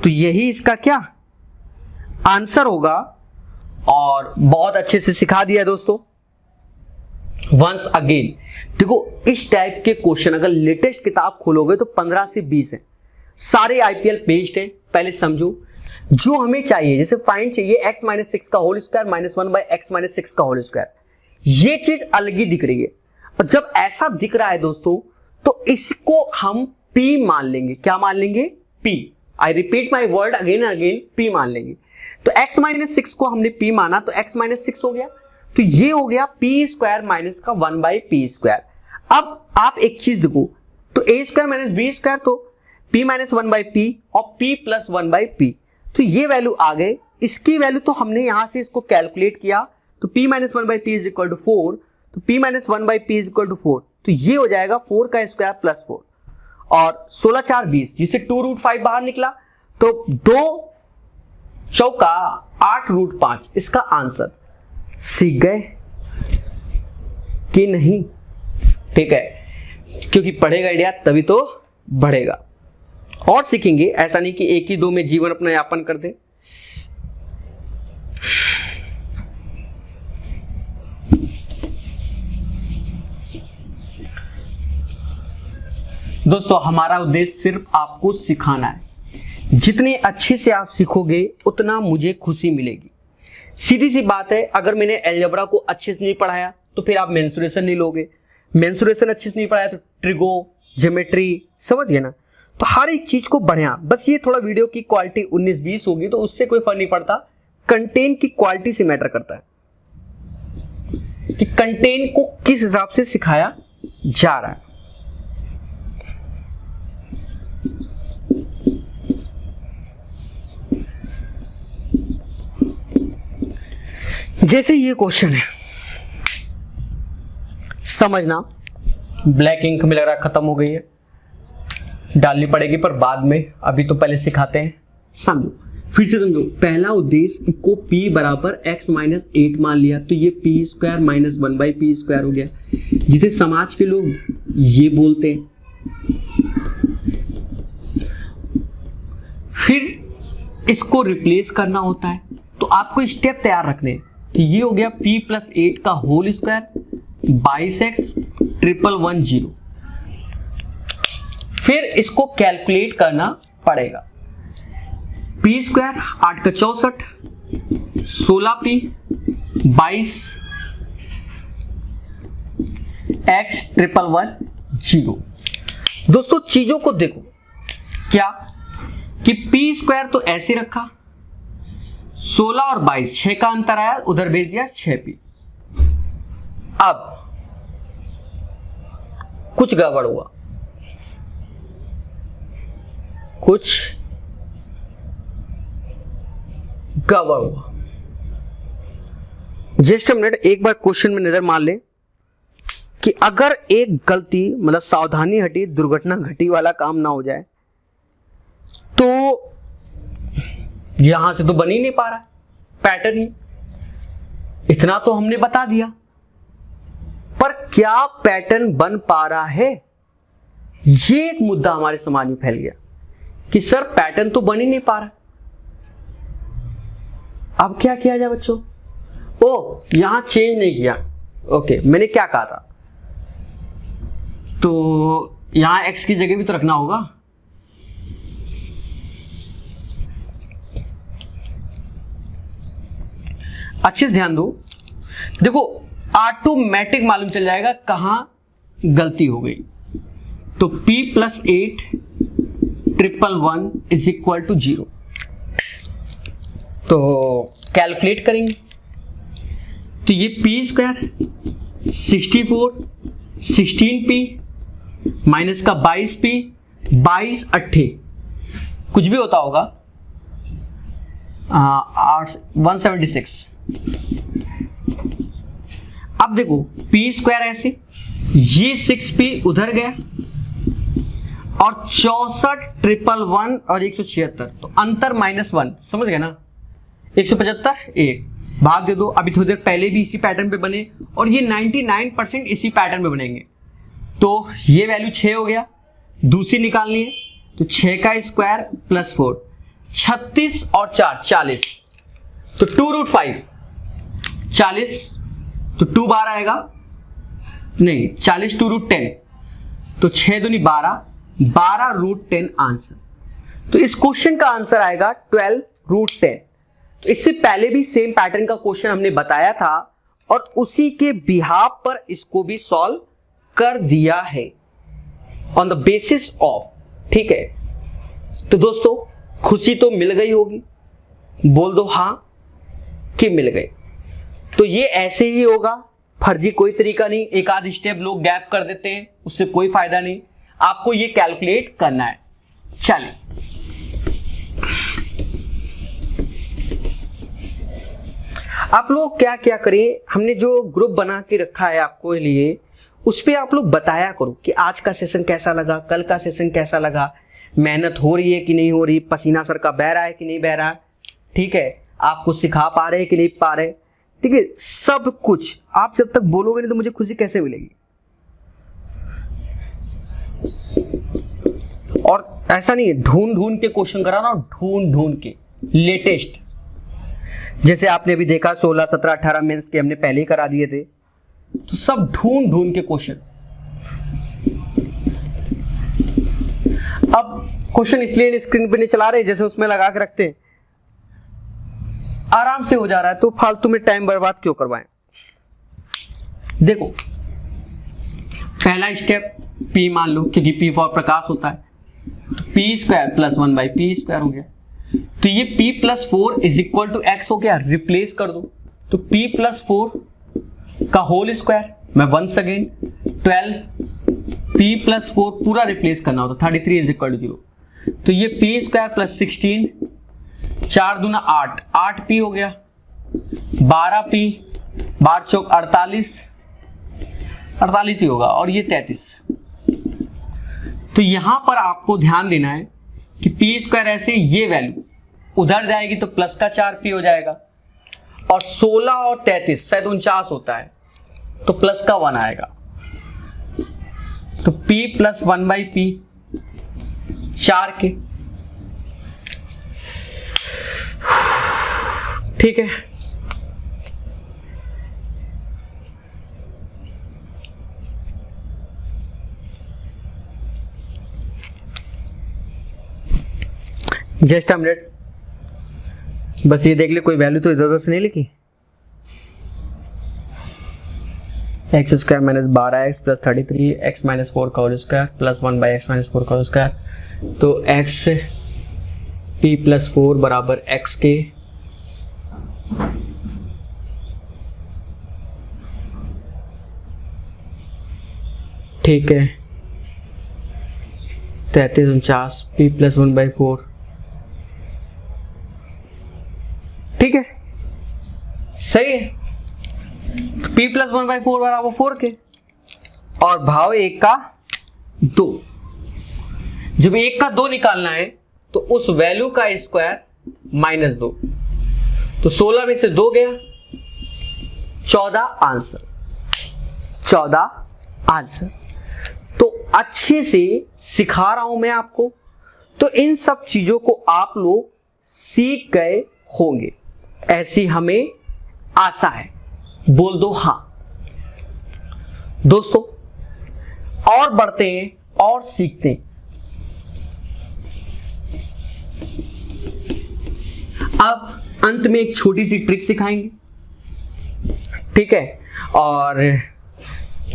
तो यही इसका क्या आंसर होगा। और बहुत अच्छे से सिखा दिया दोस्तों। वंस अगेन देखो, इस टाइप के क्वेश्चन अगर लेटेस्ट किताब खोलोगे तो 15 से 20 है, सारे आईपीएल पेज्ड है। पहले समझो जो हमें चाहिए, जैसे फाइंड चाहिए x माइनस 6 का whole square minus 1 by x minus 6 का होल स्क्वायर, ये चीज अलग ही दिख रही है। और जब ऐसा दिख रहा है दोस्तों, तो इसको हम p मान लेंगे। क्या मान लेंगे? p। I repeat my word again and again, p मान लेंगे। तो x माइनस 6 को हमने p माना, तो x माइनस 6 हो गया, तो ये हो गया p² माइनस का 1 बाई p²। अब आप एक चीज देखो, तो a² माइनस b², तो p माइनस 1 बाई p और p प्लस 1 बाई p, तो ये वैल्यू आ गए। इसकी वैल्यू तो हमने यहां से इसको कैलकुलेट किया, तो p minus 1 by p is equal to 4, तो p minus 1 by p is equal to 4, तो ये हो जाएगा 4 का स्क्वायर प्लस 4 और 16 4 20, जिसे 2 रूट 5 बाहर निकला, तो 2 चौका 8 रूट 5 इसका आंसर। सीख गए कि नहीं? ठीक है, क्योंकि पढ़ेगा इंडिया तभी तो बढ़ेगा। और सीखेंगे, ऐसा नहीं कि एक ही दो में जीवन अपना यापन कर दे। दोस्तों हमारा उद्देश्य सिर्फ आपको सिखाना है। जितने अच्छे से आप सीखोगे उतना मुझे खुशी मिलेगी। सीधी सी बात है, अगर मैंने अलजेब्रा को अच्छे से नहीं पढ़ाया तो फिर आप मेंसुरेशन नहीं लोगे, मेंसुरेशन अच्छे से नहीं पढ़ाया तो ट्रिगो, ज्योमेट्री, समझ गए ना। तो हर एक चीज को बढ़िया, बस ये थोड़ा वीडियो की क्वालिटी 19-20 होगी तो उससे कोई फर्क नहीं पड़ता, कंटेंट की क्वालिटी से मैटर करता है कि कंटेंट को किस हिसाब से सिखाया जा रहा है। जैसे ये क्वेश्चन है, समझना, ब्लैक इंक में लग रहा खत्म हो गई है, डालनी पड़ेगी पर बाद में, अभी तो पहले सिखाते हैं। समझो, फिर से समझो। पहला उद्देश्य को p बराबर x माइनस 8 मान लिया, तो ये p स्क्वायर माइनस 1/p² हो गया, जिसे समाज के लोग ये बोलते हैं। फिर इसको रिप्लेस करना होता है, तो आपको स्टेप तैयार रखने हैं कि ये हो गया p प्लस 8 का होल स्क्वायर 22x 1110। फिर इसको कैलकुलेट करना पड़ेगा। p स्क्वायर 8 का 64, 16p 22 x 1110। दोस्तों चीजों को देखो, क्या कि p स्क्वायर तो ऐसे रखा, 16 और 22 6 का अंतर आया, उधर भेज दिया 6p। अब कुछ गड़बड़ हुआ, कुछ गड़बड़ हुआ। जस्ट अ मिनट, एक बार क्वेश्चन में नजर मार ले कि अगर एक गलती मतलब सावधानी हटी दुर्घटना घटी वाला काम ना हो जाए, तो यहां से तो बन ही नहीं पा रहा पैटर्न ही, इतना तो हमने बता दिया, पर क्या पैटर्न बन पा रहा है, ये एक मुद्दा हमारे समाज में फैल गया कि सर पैटर्न तो बन ही नहीं पा रहा। अब क्या किया जाए बच्चों? ओ, यहां चेंज नहीं किया, ओके, मैंने क्या कहा था, तो यहां x की जगह भी तो रखना होगा। अच्छे से ध्यान दो, देखो ऑटोमेटिक मालूम चल जाएगा कहां गलती हो गई। तो p plus 8 1111 is equal to 0। तो कैलकुलेट करेंगे, तो ये p स्क्वायर 64 16p माइनस का 22p 22 8 कुछ भी होता होगा 176। अब देखो p स्क्वायर ऐसे, ये 6p उधर गया और 64 1111 और 176, तो अंतर -1, समझ गए ना, 175 1 भाग दे दो। अभी थोड़ी देर पहले भी इसी पैटर्न पे बने और ये 99% इसी पैटर्न पे बनेंगे। तो ये वैल्यू 6 हो गया, दूसरी निकालनी है, तो 6 का स्क्वायर प्लस 4 36 और 4 40, तो 2√5 40, तो 2 बार आएगा, नहीं 40 2√10, तो 6 दूनी 12 12√10 आंसर। तो इस क्वेश्चन का आंसर आएगा 12√10। तो इससे पहले भी सेम पैटर्न का क्वेश्चन हमने बताया था और उसी के बिहाफ पर इसको भी सॉल्व कर दिया है ऑन द बेसिस ऑफ, ठीक है। तो दोस्तों खुशी तो मिल गई होगी, बोल दो हाँ कि मिल गई। तो ये ऐसे ही होगा, फर्जी कोई तरीका नहीं, एक आध स्टेप लोग गैप कर देते हैं, उससे कोई फायदा नहीं, आपको ये कैलकुलेट करना है। चलिए आप लोग क्या क्या करें, हमने जो ग्रुप बना के रखा है आपको लिए, उस पे आप लोग बताया करो कि आज का सेशन कैसा लगा, कल का सेशन कैसा लगा, मेहनत हो रही है कि नहीं हो रही, पसीना सर का बह रहा है कि नहीं बह रहा, ठीक है, आपको सिखा पा रहे हैं कि नहीं पा रहे, ठीक है, सब कुछ। आप जब तक बोलोगे नहीं तो मुझे खुशी कैसे मिलेगी। और ऐसा नहीं है ढूंढ ढूंढ के क्वेश्चन कराना, ढूंढ ढूंढ के लेटेस्ट, जैसे आपने अभी देखा 16 17 18 मेंस के हमने पहले ही करा दिए थे, तो सब ढूंढ ढूंढ के क्वेश्चन। अब क्वेश्चन इसलिए स्क्रीन पे नहीं चला रहे, जैसे उसमें लगा के रखते हैं, आराम से हो जा रहा है, तो फालतू में टाइम बर्बाद क्यों करवाएं। देखो पहला स्टेप p मान लो, क्योंकि p फॉर प्रकाश होता है, तो p स्क्वायर प्लस 1/p² हो गया। तो ये p plus 4 is equal to x हो गया, रिप्लेस कर दो, तो p प्लस 4 का होल स्क्वायर, मैं वंस अगेन 12 p प्लस 4 पूरा रिप्लेस करना होता, 33 इज इक्वल टू 0। तो ये p स्क्वायर प्लस 16 4 दूना 8 8p हो गया, 12p 12 चौक 48 48 ही होगा, और ये 33। तो यहां पर आपको ध्यान देना है कि पी स्क्वायर ऐसे ये वैल्यू उधर जाएगी तो प्लस का 4p हो जाएगा, और 16 और 33 शायद 49 होता है तो प्लस का 1 आएगा, तो p प्लस 1/p 4 के। ठीक है, जस्ट अ मिनट, बस ये देख ले कोई वैल्यू तो इधर उधर से नहीं लिखी। X square minus 12x plus 33 x minus 4 का whole square plus 1/x minus 4 का होल स्क्वायर, तो x p प्लस 4 बराबर x के ठीक है 33 49 p प्लस 1/4। ठीक है, सही है। p प्लस 1/4 बराबर 4 के, और भाव 1 का 2। जब 1 का 2 निकालना है तो उस वैल्यू का स्क्वायर -2, तो 16 में से 2 गया 14 आंसर, 14 आंसर। तो अच्छे से सिखा रहा हूं मैं आपको, तो इन सब चीजों को आप लोग सीख गए होंगे, ऐसी हमें आशा है। बोल दो हाँ। दोस्तों और बढ़ते हैं और सीखते हैं। अब अंत में एक छोटी सी ट्रिक सिखाएंगे, ठीक है, और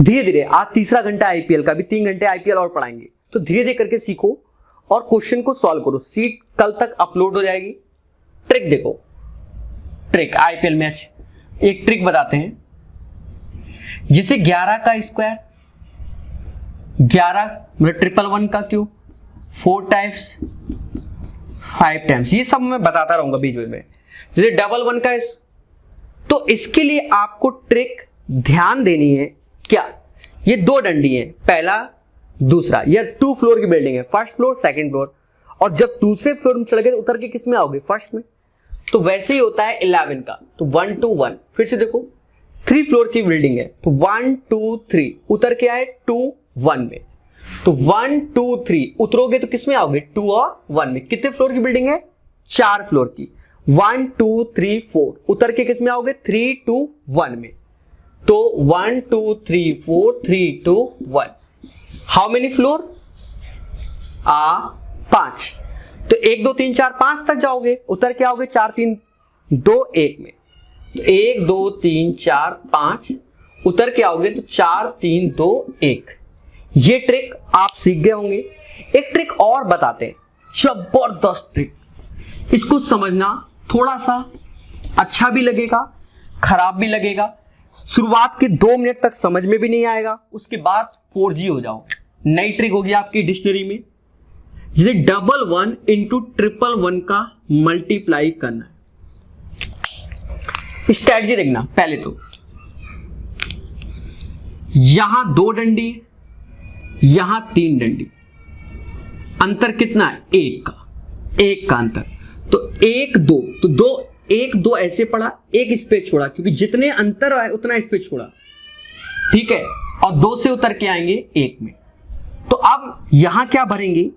धीरे धीरे आज तीसरा घंटा आईपीएल का, भी 3 घंटे आईपीएल और पढ़ाएंगे, तो धीरे धीरे करके सीखो और क्वेश्चन को सॉल्व करो। सीट कल तक अपलोड हो जाएगी। ट्रिक देखो, ट्रिक आईपीएल मैच, एक ट्रिक बताते हैं। जिसे 11 का स्क्वायर 11 मतलब 111 का क्यूब 4 टाइम्स 5 टाइम्स, ये सब मैं बताता रहूंगा बीच में। जैसे 11 का तो इसके लिए आपको ट्रिक ध्यान देनी है। क्या ये 2 डंडी है, पहला दूसरा, यह 2 फ्लोर की बिल्डिंग है, फर्स्ट फ्लोर सेकंड फ्लोर, और जब दूसरे फ्लोर में चढ़ गए तो उतर के किस में आओगे, फर्स्ट में। तो वैसे ही होता है 11 का, तो 1 2 1। फिर से देखो 3 फ्लोर की बिल्डिंग है, तो 1 2 3 उतर के आए 2 1 में, तो 1 2 3 उतरोगे तो किस में आओगे, 2 और 1 में। कितने फ्लोर की बिल्डिंग है, 4 फ्लोर की, 1 2 3 4 उतर के किस में आओगे, 3 2 1 में। तो 1 2 3 4 3 2 1। How many floor, 5। तो 1 2 3 4 5 तक जाओगे, उतर के आओगे 4 3 2 1 में। तो 1 2 3 4 5 उतर के आओगे तो 4 3 2 1। ये ट्रिक आप सीख गए होंगे। एक ट्रिक और बताते हैं, जबरदस्त ट्रिक। इसको समझना थोड़ा सा अच्छा भी लगेगा, खराब भी लगेगा। शुरुआत के 2 मिनट तक समझ में भी नहीं आएगा, उसके बाद 4G हो जाओ। नई ट्रिक होगी आपकी डिक्शनरी में, जिसे 11 इंटू 111 का मल्टीप्लाई करना है। स्ट्रैटेजी देखना, पहले तो यहां 2 डंडी, यहां 3 डंडी, अंतर कितना है, 1 का अंतर। तो 1 2, तो 2 1 2 ऐसे पड़ा, 1 इस पे छोड़ा, क्योंकि जितने अंतर आए उतना इस पे छोड़ा, ठीक है, और 2 से उतर के आएंगे 1 में। तो अब यहां क्या भरेंगे,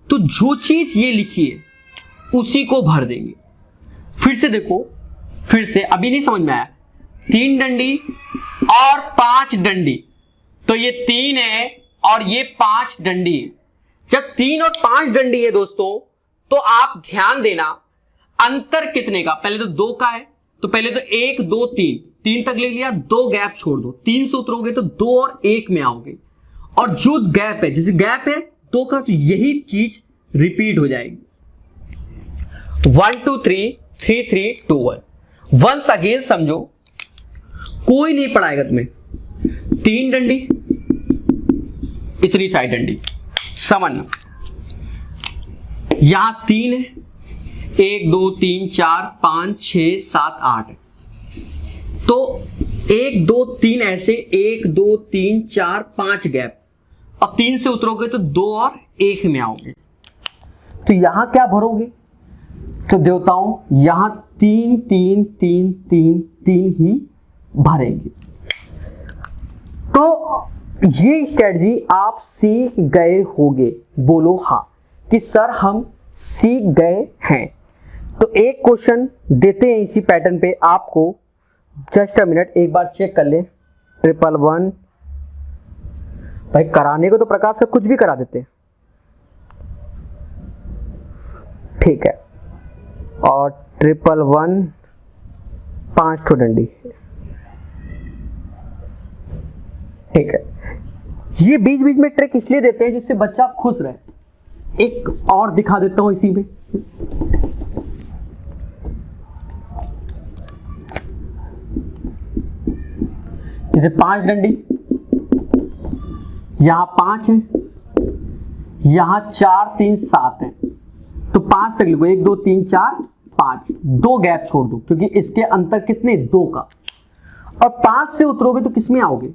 तो जो चीज ये लिखी है उसी को भर देंगे। फिर से देखो, फिर से अभी नहीं समझ में आया, 3 डंडी और 5 डंडी, तो ये 3 है और ये 5 डंडी है। जब 3 और 5 डंडी है दोस्तों, तो आप ध्यान देना अंतर कितने का, पहले तो 2 का है, तो पहले तो 1 2 3 तक ले लिया, 2 गैप छोड़ दो, 3 से उतरोगे तो 2 और 1 में आओगे, और जो गैप है, जैसे गैप है 2 का, तो यही चीज रिपीट हो जाएगी। 1 2 3 3 3 2 1। वंस अगेन समझो, कोई नहीं पढ़ाएगा तुम्हें। 3 डंडी, इतनी साइड डंडी, समझना, यहां 3 है, 1 2 3 4 5 6 7 8, तो 1 2 3 ऐसे 1 2 3 4 5 गैप, और 3 से उतरोगे तो 2 और 1 में आओगे। तो यहां क्या भरोगे? तो देवताओं यहां 3 3 3 3 3 ही भरेंगे। तो ये स्ट्रेटजी आप सीख गए होगे, बोलो हाँ कि सर हम सीख गए हैं। तो एक क्वेश्चन देते हैं इसी पैटर्न पे आपको, जस्ट अ मिनट एक बार चेक कर ले। 111 भाई कराने को तो प्रकाश से कुछ भी करा देते हैं, ठीक है। और 111 5 ठो डंडी, ठीक है। ये बीच बीच में ट्रिक इसलिए देते हैं जिससे बच्चा खुश रहे। एक और दिखा देता हूं इसी में, जैसे 5 डंडी, यहां 5 है, यहां 4 3 7 है, तो 5 तक लिखो, 1 2 3 4 5, 2 गैप छोड़ दो क्योंकि इसके अंतर कितने 2 का। और 5 से उतरोगे तो किसमें आओगे?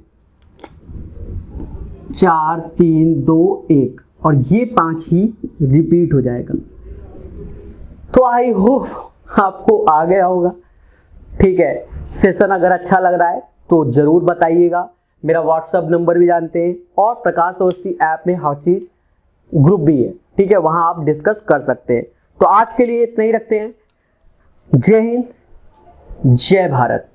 4 3 2 1, और ये 5 ही रिपीट हो जाएगा। तो आई होप आपको आ गया होगा, ठीक है। सेशन अगर अच्छा लग रहा है तो जरूर बताइएगा। मेरा व्हाट्सएप नंबर भी जानते हैं, और प्रकाश अवस्थी ऐप में हर चीज ग्रुप भी है, ठीक है, वहां आप डिस्कस कर सकते हैं। तो आज के लिए इतना ही रखते हैं। जय हिंद, जय भारत।